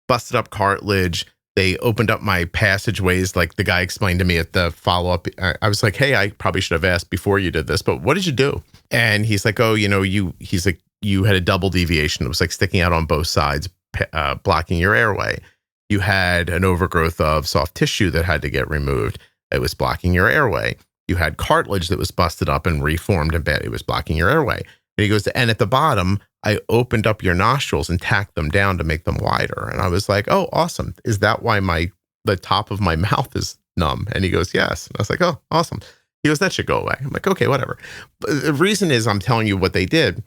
busted up cartilage. They opened up my passageways. Like the guy explained to me at the follow-up. I was like, hey, I probably should have asked before you did this, but what did you do? And he's like, oh, he's like, you had a double deviation. It was like sticking out on both sides, blocking your airway. You had an overgrowth of soft tissue that had to get removed. It was blocking your airway. You had cartilage that was busted up and reformed and bad. It was blocking your airway. And he goes, and at the bottom, I opened up your nostrils and tacked them down to make them wider. And I was like, oh, awesome. Is that why the top of my mouth is numb? And he goes, yes. And I was like, oh, awesome. He goes, that should go away. I'm like, okay, whatever. But the reason is I'm telling you what they did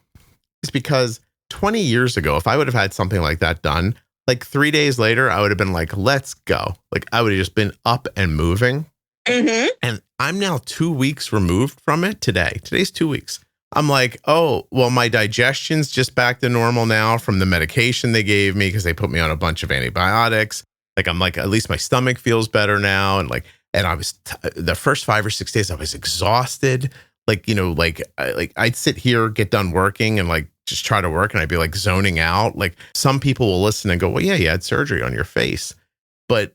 is because 20 years ago, if I would have had something like that done, like 3 days later, I would have been like, let's go. Like I would have just been up and moving. Mm-hmm. And I'm now 2 weeks removed from it today. Today's 2 weeks. I'm like, oh, well, my digestion's just back to normal now from the medication they gave me because they put me on a bunch of antibiotics. Like, I'm like, at least my stomach feels better now. And I was, the first 5 or 6 days, I was exhausted. Like, I'd sit here, get done working and like just try to work. And I'd be like zoning out. Like some people will listen and go, well, yeah, you had surgery on your face. But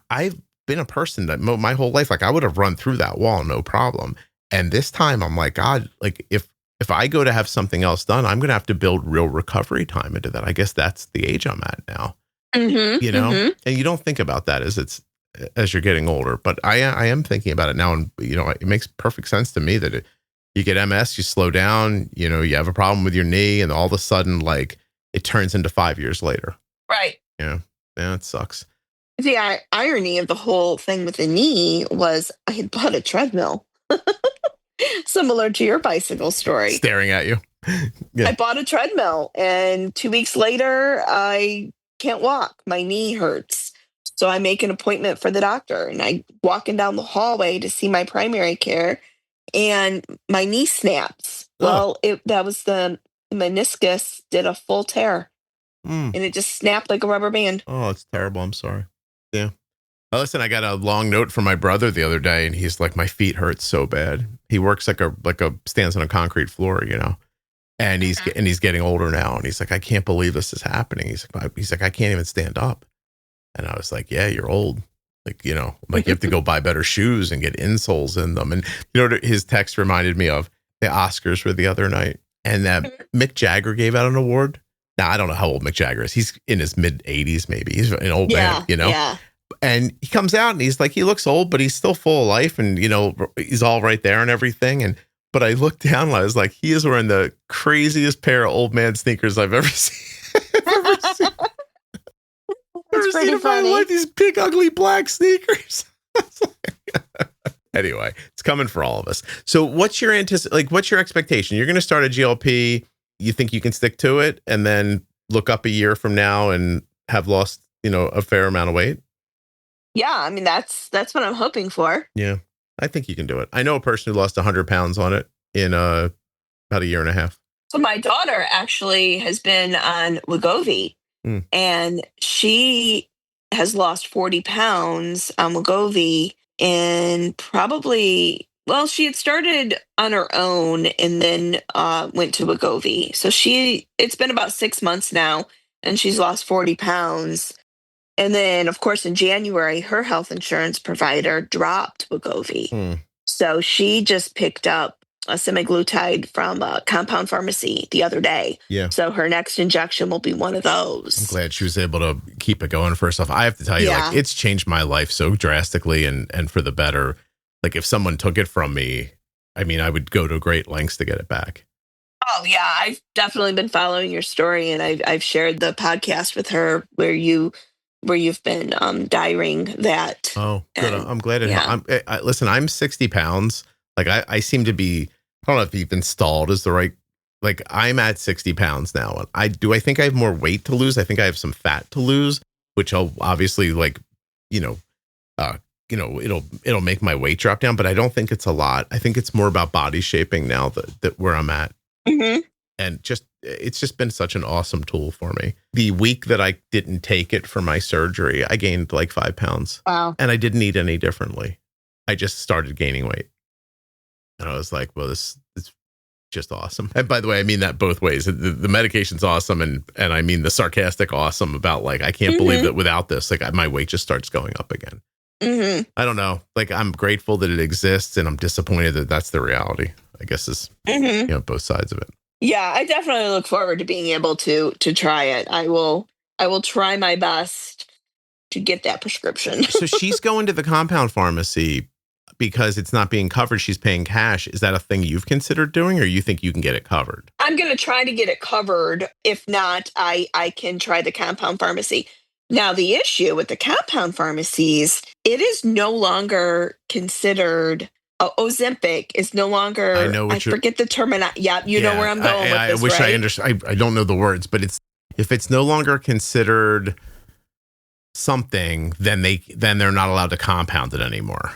I've been a person that my whole life, like I would have run through that wall, no problem. And this time I'm like, God, like if I go to have something else done, I'm going to have to build real recovery time into that. I guess that's the age I'm at now, Mm-hmm. and you don't think about that as you're getting older, but I am thinking about it now. And, it makes perfect sense to me that you get MS, you slow down, you have a problem with your knee and all of a sudden, like it turns into 5 years later. Right. Yeah, it sucks. The irony of the whole thing with the knee was I had bought a treadmill. Similar to your bicycle story. Staring at you. Yeah. I bought a treadmill and 2 weeks later, I can't walk. My knee hurts. So I make an appointment for the doctor and I walking down the hallway to see my primary care and my knee snaps. Oh. Well, that was the meniscus did a full tear Mm. and it just snapped like a rubber band. Oh, it's terrible. I'm sorry. Yeah. Listen, I got a long note from my brother the other day, and he's like, my feet hurt so bad. He works like a stands on a concrete floor, and he's getting older now, and he's like, I can't believe this is happening. He's like, I can't even stand up. And I was like, yeah, you're old. Like, like you have to go buy better shoes and get insoles in them. And his text reminded me of the Oscars for the other night, and Mick Jagger gave out an award. Now I don't know how old Mick Jagger is. He's in his mid 80s, maybe. He's an old man, Yeah. And he comes out and he's like, he looks old, but he's still full of life. And, he's all right there and everything. But I looked down and I was like, he is wearing the craziest pair of old man sneakers I've ever seen. It's pretty funny. Life, these big, ugly black sneakers. Anyway, it's coming for all of us. So what's your expectation? You're going to start a GLP. You think you can stick to it and then look up a year from now and have lost, a fair amount of weight? Yeah, I mean, that's what I'm hoping for. Yeah, I think you can do it. I know a person who lost 100 pounds on it in about a year and a half. So my daughter actually has been on Wegovy, and she has lost 40 pounds on Wegovy and probably, well, she had started on her own and then went to Wegovy. So it's been about 6 months now, and she's lost 40 pounds. And then, of course, in January, her health insurance provider dropped Wegovy. So she just picked up a semaglutide from a compound pharmacy the other day. Yeah. So her next injection will be one of those. I'm glad she was able to keep it going for herself. I have to tell you, like, it's changed my life so drastically and for the better. Like, if someone took it from me, I mean, I would go to great lengths to get it back. Oh yeah, I've definitely been following your story, and I've shared the podcast with her where you've been diaring that. Oh, good. And I'm glad it yeah. helped. Listen, I'm 60 pounds. Like I seem to be, I don't know if even stalled is the right, like I'm at 60 pounds now. I think I have more weight to lose. I think I have some fat to lose, which I'll obviously like, you know, it'll make my weight drop down, but I don't think it's a lot. I think it's more about body shaping now that where I'm at. Mm-hmm. And it's just been such an awesome tool for me. The week that I didn't take it for my surgery, I gained like 5 pounds. Wow. And I didn't eat any differently. I just started gaining weight. And I was like, well, this is just awesome. And by the way, I mean that both ways. The medication's awesome. And I mean the sarcastic awesome about like, I can't believe that without this, like my weight just starts going up again. Mm-hmm. I don't know. Like I'm grateful that it exists and I'm disappointed that that's the reality, I guess is, both sides of it. Yeah, I definitely look forward to being able to try it. I will try my best to get that prescription. So she's going to the compound pharmacy because it's not being covered. She's paying cash. Is that a thing you've considered doing, or you think you can get it covered? I'm going to try to get it covered. If not, I can try the compound pharmacy. Now, the issue with the compound pharmacies, it is no longer considered. Ozempic is no longer. I know what I forget the terminology. Yeah, you know where I'm going with this. I wish right? I understand. I don't know the words, but if it's no longer considered something, then they're not allowed to compound it anymore.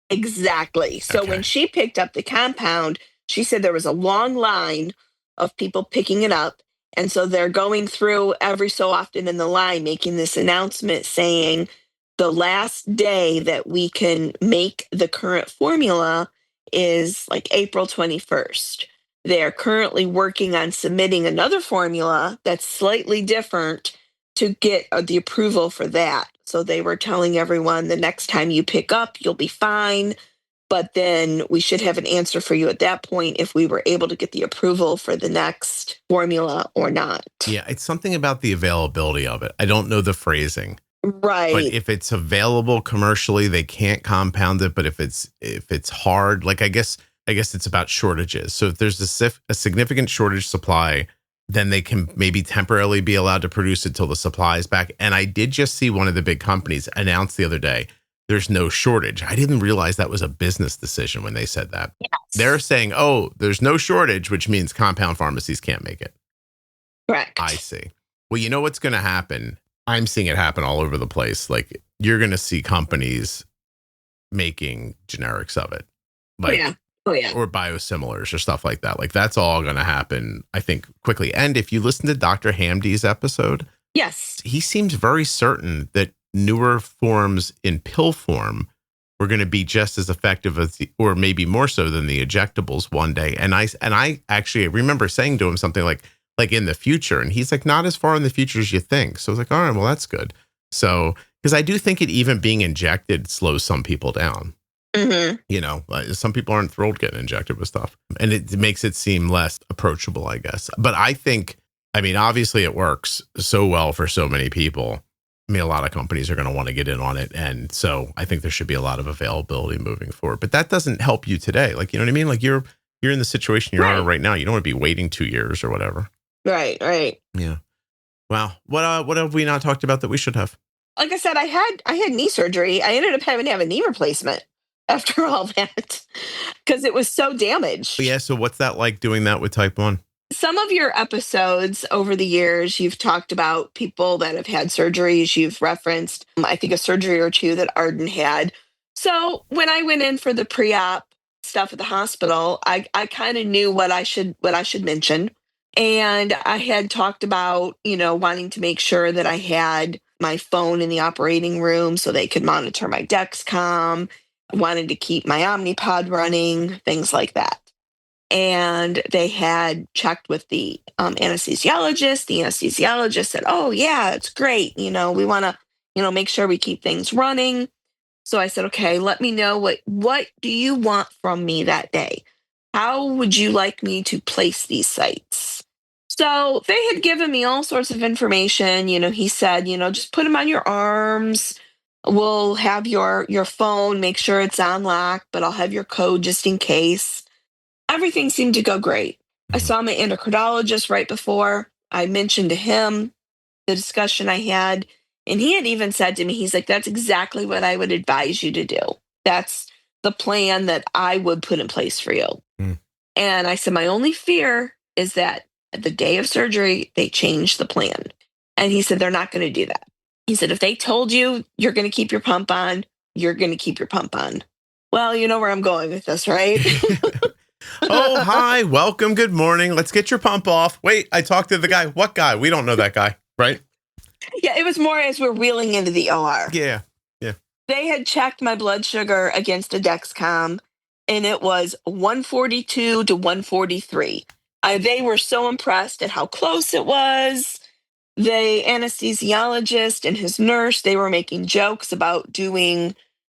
Exactly. So when she picked up the compound, she said there was a long line of people picking it up. And so they're going through every so often in the line, making this announcement saying the last day that we can make the current formula is like April 21st. They're currently working on submitting another formula that's slightly different to get the approval for that. So they were telling everyone the next time you pick up, you'll be fine. But then we should have an answer for you at that point if we were able to get the approval for the next formula or not. Yeah, it's something about the availability of it. I don't know the phrasing. Right. But if it's available commercially, they can't compound it. But if it's hard, like I guess it's about shortages. So if there's a significant shortage supply, then they can maybe temporarily be allowed to produce it till the supply is back. And I did just see one of the big companies announce the other day, there's no shortage. I didn't realize that was a business decision when they said that. Yes. They're saying, oh, there's no shortage, which means compound pharmacies can't make it. Correct. I see. Well, you know what's going to happen? I'm seeing it happen all over the place. Like you're going to see companies making generics of it. Like, Oh, yeah. Or biosimilars or stuff like that. Like that's all going to happen, I think, quickly. And if you listen to Dr. Hamdi's episode, yes, he seems very certain that newer forms in pill form were going to be just as effective as or maybe more so than the injectables one day. And I actually remember saying to him something like in the future, and he's like, not as far in the future as you think. So I was like, all right, well, that's good. So, because I do think it even being injected slows some people down. Mm-hmm. Some people aren't thrilled getting injected with stuff, and it makes it seem less approachable, I guess. But I mean, obviously it works so well for so many people. I mean, a lot of companies are going to want to get in on it. And so I think there should be a lot of availability moving forward, but that doesn't help you today. Like, you know what I mean? Like you're in the situation you're in right now. You don't want to be waiting 2 years or whatever. Right. Yeah. Wow. What have we not talked about that we should have? Like I said, I had knee surgery. I ended up having to have a knee replacement after all that because it was so damaged. Yeah. So what's that like doing that with type 1? Some of your episodes over the years, you've talked about people that have had surgeries. You've referenced, I think, a surgery or two that Arden had. So when I went in for the pre-op stuff at the hospital, I kind of knew what I should mention. And I had talked about, wanting to make sure that I had my phone in the operating room so they could monitor my Dexcom, wanted to keep my Omnipod running, things like that. And they had checked with the anesthesiologist. The anesthesiologist said, oh, yeah, it's great. We want to, make sure we keep things running. So I said, okay, let me know what do you want from me that day? How would you like me to place these sites? So they had given me all sorts of information. He said, just put them on your arms. We'll have your phone, make sure it's on lock, but I'll have your code just in case. Everything seemed to go great. I saw my endocrinologist right before. I mentioned to him the discussion I had, and he had even said to me, he's like, that's exactly what I would advise you to do. That's the plan that I would put in place for you. Mm. And I said, my only fear is that at the day of surgery, they change the plan. And he said, they're not going to do that. He said, if they told you you're going to keep your pump on, you're going to keep your pump on. Well, you know where I'm going with this, right? Oh, hi. Welcome. Good morning. Let's get your pump off. Wait, I talked to the guy. What guy? We don't know that guy, right? Yeah, it was more as we're wheeling into the OR. Yeah. They had checked my blood sugar against a Dexcom, and it was 142 to 143. They were so impressed at how close it was. The anesthesiologist and his nurse, they were making jokes about doing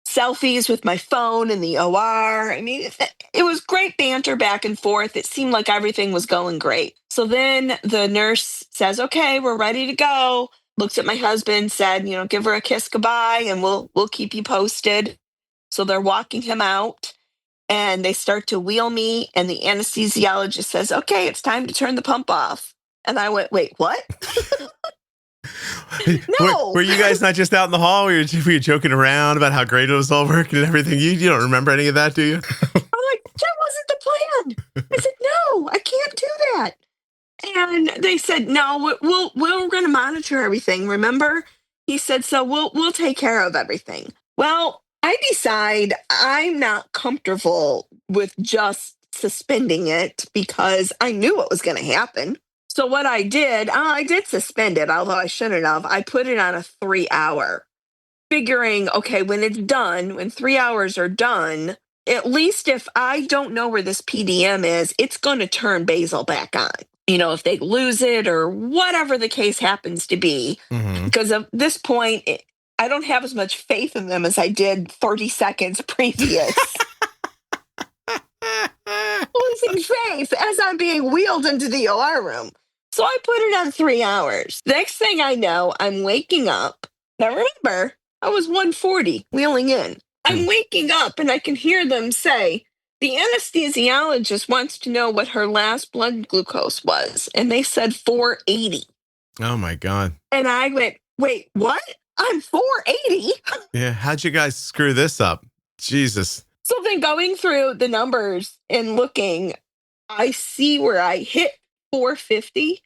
selfies with my phone in the OR. I mean, it was great banter back and forth. It seemed like everything was going great. So then the nurse says, okay, we're ready to go. Looks at my husband, said, give her a kiss goodbye and we'll keep you posted. So they're walking him out and they start to wheel me. And the anesthesiologist says, okay, it's time to turn the pump off. And I went, wait, what? No. Were you guys not just out in the hall? Were you joking around about how great it was all working and everything? You don't remember any of that, do you? I'm like, that wasn't the plan. I said, no, I can't do that. And they said, no, we're going to monitor everything. Remember? He said, so we'll take care of everything. Well, I decide I'm not comfortable with just suspending it because I knew what was going to happen. So what I did suspend it, although I shouldn't have. I put it on a 3-hour, figuring, okay, when it's done, when 3 hours are done, at least if I don't know where this PDM is, it's going to turn basal back on. If they lose it or whatever the case happens to be. Mm-hmm. Because at this point, I don't have as much faith in them as I did 30 seconds previous. Losing faith as I'm being wheeled into the OR room. So I put it on 3 hours. Next thing I know, I'm waking up. Now remember, I was 140 wheeling in. I'm waking up and I can hear them say, the anesthesiologist wants to know what her last blood glucose was. And they said 480. Oh, my God. And I went, wait, what? I'm 480? Yeah. How'd you guys screw this up? Jesus. So then going through the numbers and looking, I see where I hit 450.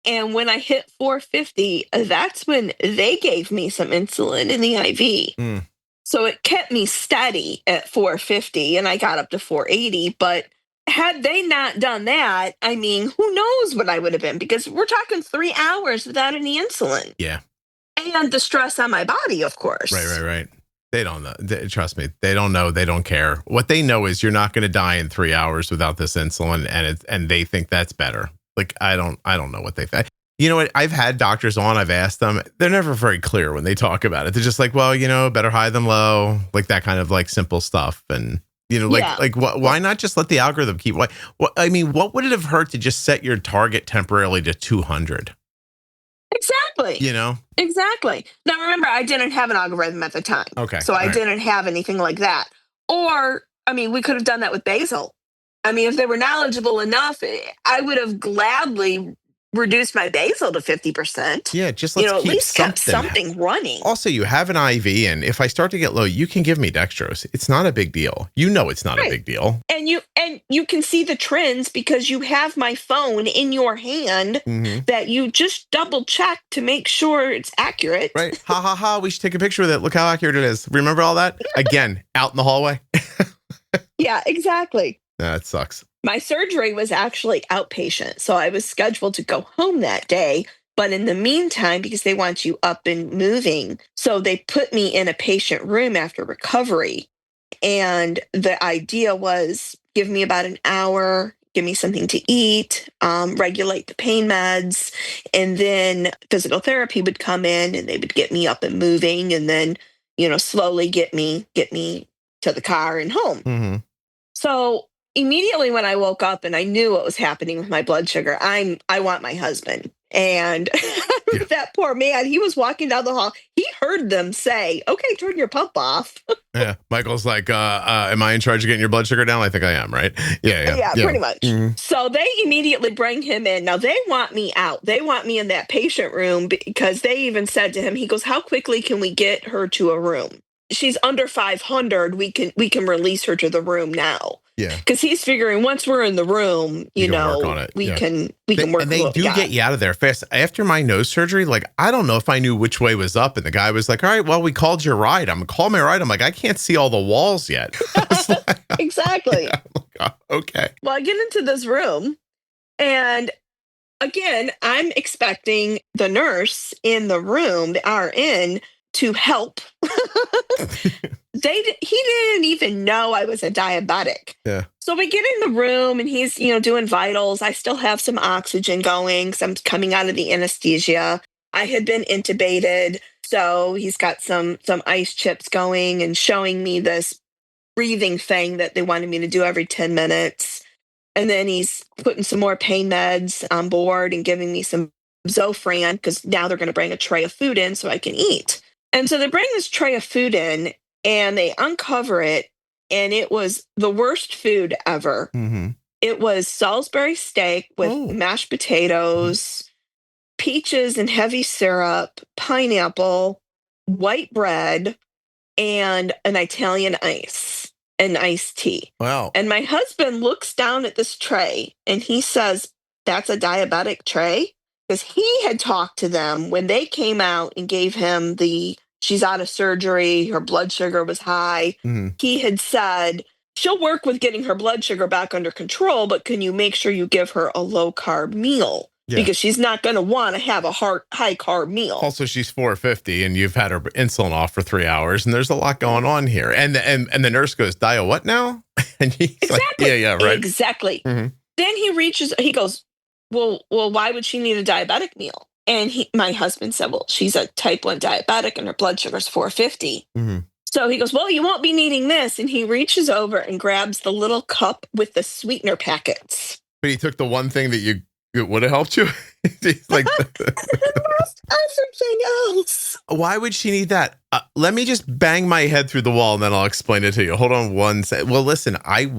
And when I hit 450, that's when they gave me some insulin in the IV. Mm. So it kept me steady at 450 and I got up to 480. But had they not done that, I mean, who knows what I would have been? Because we're talking 3 hours without any insulin. Yeah. And the stress on my body, of course. Right. They don't know. Trust me. They don't know. They don't care. What they know is you're not going to die in 3 hours without this insulin. And they think that's better. Like, I don't know what they think. You know what? I've had doctors on. I've asked them. They're never very clear when they talk about it. They're just like, well, better high than low, like that kind of like simple stuff. And, why not just let the algorithm keep? What would it have hurt to just set your target temporarily to 200? Exactly. Exactly. Now, remember, I didn't have an algorithm at the time. Okay. So I didn't have anything like that. Or, we could have done that with basal. If they were knowledgeable enough, I would have gladly reduced my basal to 50%. Yeah, just let's at keep least kept something running. Also, you have an IV, and if I start to get low, you can give me dextrose. It's not a big deal. It's not a big deal. And you can see the trends because you have my phone in your hand that you just double check to make sure it's accurate. Right. Ha ha ha. We should take a picture with it. Look how accurate it is. Remember all that? Again, out in the hallway. Yeah, exactly. That sucks. My surgery was actually outpatient, so I was scheduled to go home that day. But in the meantime, because they want you up and moving, so they put me in a patient room after recovery. And the idea was give me about an hour, give me something to eat, regulate the pain meds, and then physical therapy would come in and they would get me up and moving and then, slowly get me to the car and home. Mm-hmm. So immediately when I woke up and I knew what was happening with my blood sugar, I want my husband. And that poor man, he was walking down the hall. He heard them say, okay, turn your pump off. Yeah. Michael's like, am I in charge of getting your blood sugar down? I think I am, right? Yeah. Pretty much. So they immediately bring him in. Now they want me out. They want me in that patient room because they even said to him, he goes, how quickly can we get her to a room? She's under 500. We can release her to the room now. Yeah. Because he's figuring once we're in the room, we can work. And they do get you out of there fast. After my nose surgery, like, I don't know if I knew which way was up. And the guy was like, all right, well, we called your ride. I'm going to call my ride. I'm like, I can't see all the walls yet. Exactly. Yeah, okay. Well, I get into this room and again, I'm expecting the nurse in the room, the RN, to help. He didn't even know I was a diabetic. Yeah. So we get in the room and he's, doing vitals. I still have some oxygen going because I'm coming out of the anesthesia. I had been intubated. So he's got some ice chips going and showing me this breathing thing that they wanted me to do every 10 minutes. And then he's putting some more pain meds on board and giving me some Zofran because now they're going to bring a tray of food in so I can eat. And so they bring this tray of food in and they uncover it. And it was the worst food ever. Mm-hmm. It was Salisbury steak with mashed potatoes, peaches and heavy syrup, pineapple, white bread, and an Italian ice and iced tea. Wow. And my husband looks down at this tray and he says, that's a diabetic tray? Because he had talked to them when they came out and gave him she's out of surgery, her blood sugar was high. Mm-hmm. He had said, she'll work with getting her blood sugar back under control, but can you make sure you give her a low carb meal? Yeah. Because she's not going to want to have a high carb meal. Also, she's 450 and you've had her insulin off for 3 hours and there's a lot going on here. And the nurse goes, Dio, what now? And he's exactly. Like, yeah, right. Exactly. Mm-hmm. Then he goes, well, why would she need a diabetic meal? And my husband said, well, she's a type 1 diabetic and her blood sugar's 450. Mm-hmm. So he goes, well, you won't be needing this. And he reaches over and grabs the little cup with the sweetener packets. But he took the one thing that it would have helped you. He's like, everything else. Why would she need that? Let me just bang my head through the wall and then I'll explain it to you. Hold on one second. Well, listen, I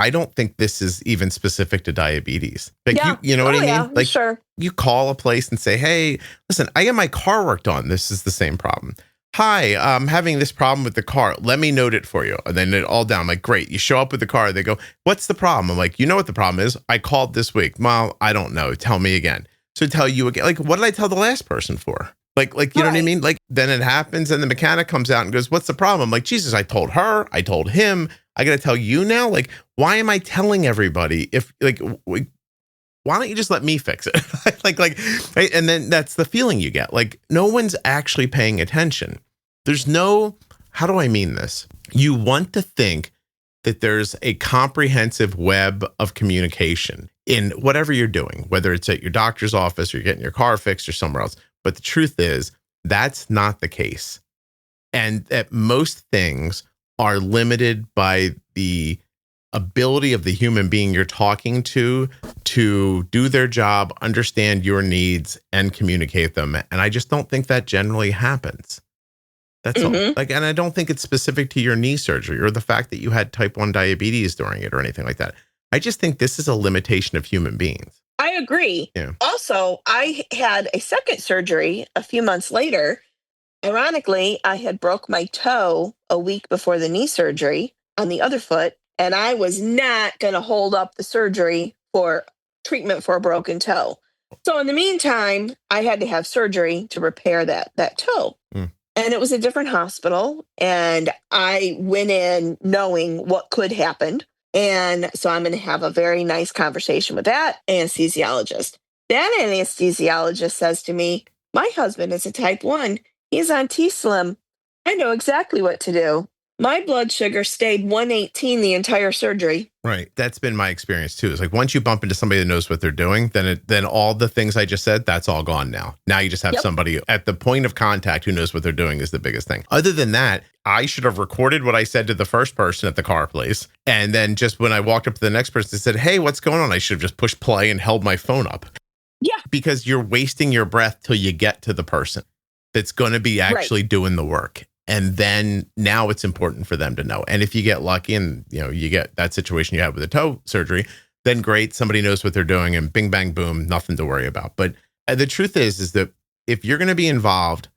don't think this is even specific to diabetes. Like, yeah. You know what I mean? Yeah, like, sure. You call a place and say, hey, listen, I get my car worked on. This is the same problem. Hi, I'm having this problem with the car. Let me note it for you. And then it all down. I'm like, great. You show up with the car. They go, what's the problem? I'm like, you know what the problem is? I called this week. Well, I don't know. Tell me again. So tell you again. Like, what did I tell the last person for? Like, you know what I mean? Like, then it happens and the mechanic comes out and goes, what's the problem? I'm like, Jesus, I told her. I told him. I got to tell you now? Like, why am I telling everybody if, like, why don't you just let me fix it? Right? And then that's the feeling you get. Like, no one's actually paying attention. There's no, how do I mean this? You want to think that there's a comprehensive web of communication in whatever you're doing, whether it's at your doctor's office or you're getting your car fixed or somewhere else. But the truth is, that's not the case. And that most things are limited by the ability of the human being you're talking to do their job, understand your needs, and communicate them. And I just don't think that generally happens. That's all. Like, and I don't think it's specific to your knee surgery or the fact that you had type 1 diabetes during it or anything like that. I just think this is a limitation of human beings. I agree. Yeah. Also, I had a second surgery a few months later. Ironically, I had broke my toe a week before the knee surgery on the other foot, and I was not going to hold up the surgery for treatment for a broken toe. So in the meantime, I had to have surgery to repair that toe. And it was a different hospital, and I went in knowing what could happen. And so I'm going to have a very nice conversation with that anesthesiologist. That anesthesiologist says to me, my husband is a type 1. He's on T-Slim. I know exactly what to do. My blood sugar stayed 118 the entire surgery. Right. That's been my experience too. It's like once you bump into somebody that knows what they're doing, then all the things I just said, that's all gone now. Now you just have somebody at the point of contact who knows what they're doing is the biggest thing. Other than that, I should have recorded what I said to the first person at the car place. And then just when I walked up to the next person and said, hey, what's going on? I should have just pushed play and held my phone up. Yeah. Because you're wasting your breath till you get to the person. that's going to be actually doing the work. And then now it's important for them to know. And if you get lucky and, you get that situation you had with the toe surgery, then great. Somebody knows what they're doing and bing, bang, boom, nothing to worry about. But the truth is that if you're going to be involved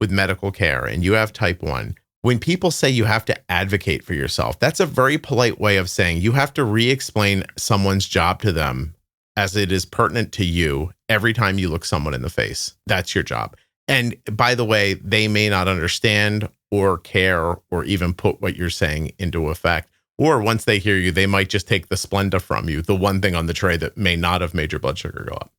with medical care and you have type 1, when people say you have to advocate for yourself, that's a very polite way of saying you have to re-explain someone's job to them as it is pertinent to you every time you look someone in the face. That's your job. And by the way, they may not understand or care or even put what you're saying into effect. Or once they hear you, they might just take the Splenda from you, the one thing on the tray that may not have made your blood sugar go up.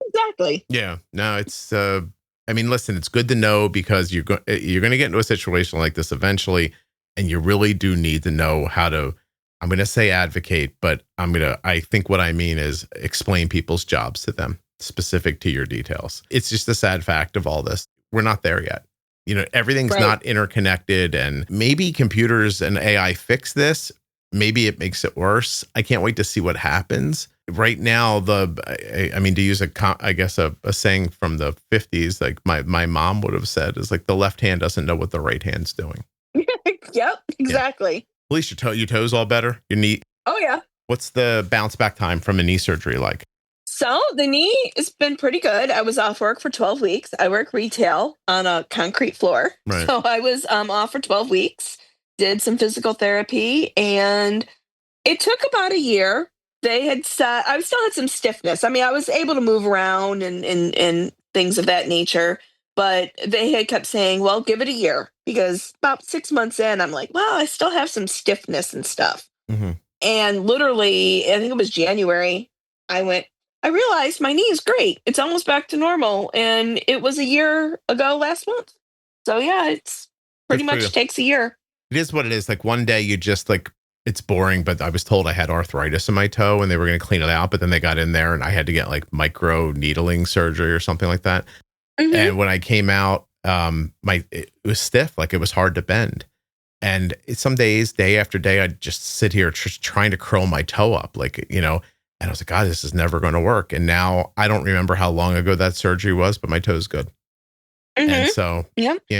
Exactly. Yeah. No, it's, listen, it's good to know because you're going to get into a situation like this eventually, and you really do need to know how to, I'm going to say advocate, but I think what I mean is explain people's jobs to them specific to your details. It's just a sad fact of all this. We're not there yet. Everything's not interconnected, and maybe computers and AI fix this. Maybe it makes it worse. I can't wait to see what happens. Right now, to use a saying from the 50s, like my mom would have said, is like the left hand doesn't know what the right hand's doing. Yep, exactly. Yeah. At least your toes all better. Your knee. Oh, yeah. What's the bounce back time from a knee surgery like? So the knee has been pretty good. I was off work for 12 weeks. I work retail on a concrete floor. Right. So I was off for 12 weeks, did some physical therapy, and it took about a year. They had said I still had some stiffness. I was able to move around and things of that nature, but they had kept saying, well, give it a year, because about 6 months in, I'm like, well, I still have some stiffness and stuff. Mm-hmm. And literally, I think it was January, I realized my knee is great. It's almost back to normal. And it was a year ago last month. So yeah, it's pretty much takes a year. It is what it is. Like one day you just it's boring, but I was told I had arthritis in my toe and they were going to clean it out. But then they got in there and I had to get like micro needling surgery or something like that. Mm-hmm. And when I came out, it was stiff, like it was hard to bend. And some days, day after day, I'd just sit here trying to curl my toe up, and I was like, God, this is never going to work. And now I don't remember how long ago that surgery was, but my toe's good. Mm-hmm. And so,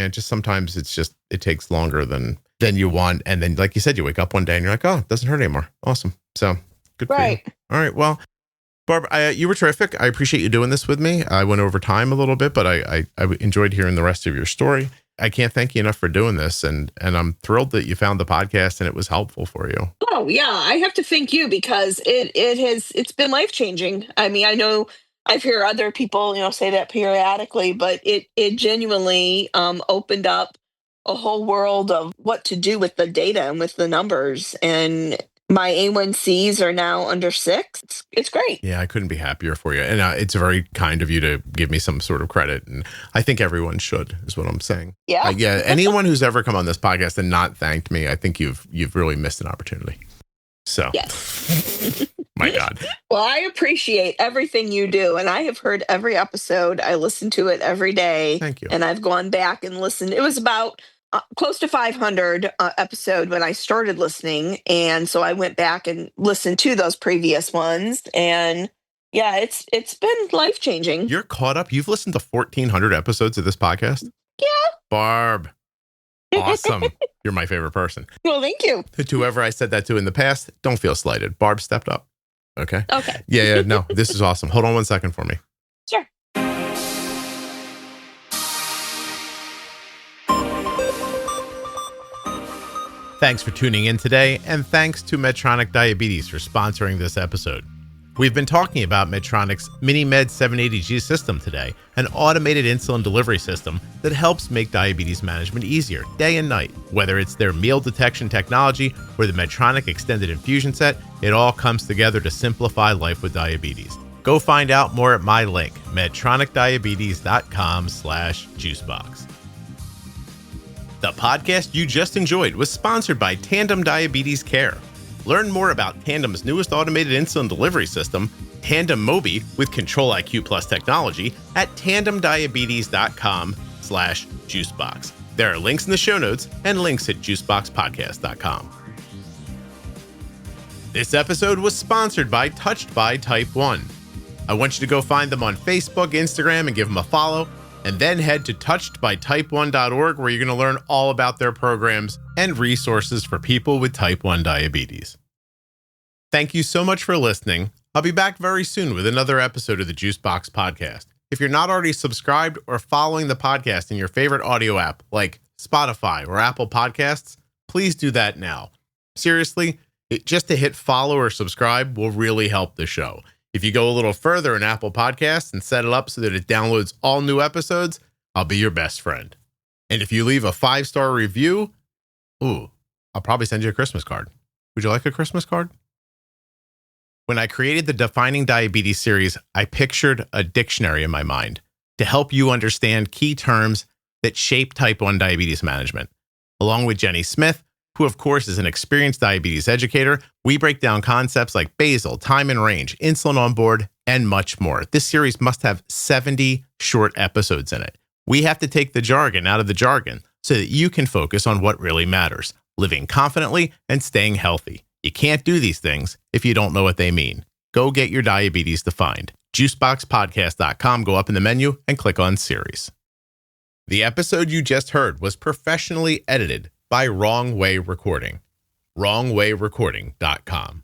just sometimes it takes longer than you want. And then, like you said, you wake up one day and you're like, oh, it doesn't hurt anymore. Awesome. So good for you. All right. Well, Barb, you were terrific. I appreciate you doing this with me. I went over time a little bit, but I enjoyed hearing the rest of your story. I can't thank you enough for doing this. And I'm thrilled that you found the podcast and it was helpful for you. Oh yeah. I have to thank you because it's been life-changing. I know I've heard other people, say that periodically, but it genuinely opened up a whole world of what to do with the data and with the numbers. And my A1Cs are now under 6. It's great. Yeah, I couldn't be happier for you. And it's very kind of you to give me some sort of credit. And I think everyone should, is what I'm saying. Yeah. Anyone who's ever come on this podcast and not thanked me, I think you've really missed an opportunity. So, yes. My God. Well, I appreciate everything you do. And I have heard every episode. I listen to it every day. Thank you. And I've gone back and listened. It was about close to 500 episode when I started listening. And so I went back and listened to those previous ones. And yeah, it's been life-changing. You're caught up. You've listened to 1,400 episodes of this podcast? Yeah. Barb. Awesome. You're my favorite person. Well, thank you. To whoever I said that to in the past, don't feel slighted. Barb stepped up. Okay? Okay. Yeah. No, this is awesome. Hold on 1 second for me. Sure. Thanks for tuning in today, and thanks to Medtronic Diabetes for sponsoring this episode. We've been talking about Medtronic's MiniMed 780G system today, an automated insulin delivery system that helps make diabetes management easier day and night. Whether it's their meal detection technology or the Medtronic extended infusion set, it all comes together to simplify life with diabetes. Go find out more at my link, medtronicdiabetes.com/juicebox. The podcast you just enjoyed was sponsored by Tandem Diabetes Care. Learn more about Tandem's newest automated insulin delivery system, Tandem Mobi, with Control-IQ Plus technology at tandemdiabetes.com/juicebox. There are links in the show notes and links at juiceboxpodcast.com. This episode was sponsored by Touched by Type 1. I want you to go find them on Facebook, Instagram, and give them a follow. And then head to touchedbytype1.org where you're going to learn all about their programs and resources for people with type 1 diabetes. Thank you so much for listening. I'll be back very soon with another episode of the Juicebox Podcast. If you're not already subscribed or following the podcast in your favorite audio app like Spotify or Apple Podcasts, please do that now. Seriously, just to hit follow or subscribe will really help the show. If you go a little further in Apple Podcasts and set it up so that it downloads all new episodes, I'll be your best friend. And if you leave a 5-star review, I'll probably send you a Christmas card. Would you like a Christmas card? When I created the Defining Diabetes series, I pictured a dictionary in my mind to help you understand key terms that shape type 1 diabetes management. Along with Jenny Smith, who of course is an experienced diabetes educator, we break down concepts like basal, time and range, insulin on board, and much more. This series must have 70 short episodes in it. We have to take the jargon out of the jargon so that you can focus on what really matters, living confidently and staying healthy. You can't do these things if you don't know what they mean. Go get your diabetes defined. Juiceboxpodcast.com, go up in the menu and click on series. The episode you just heard was professionally edited by Wrong Way Recording. WrongWayRecording.com.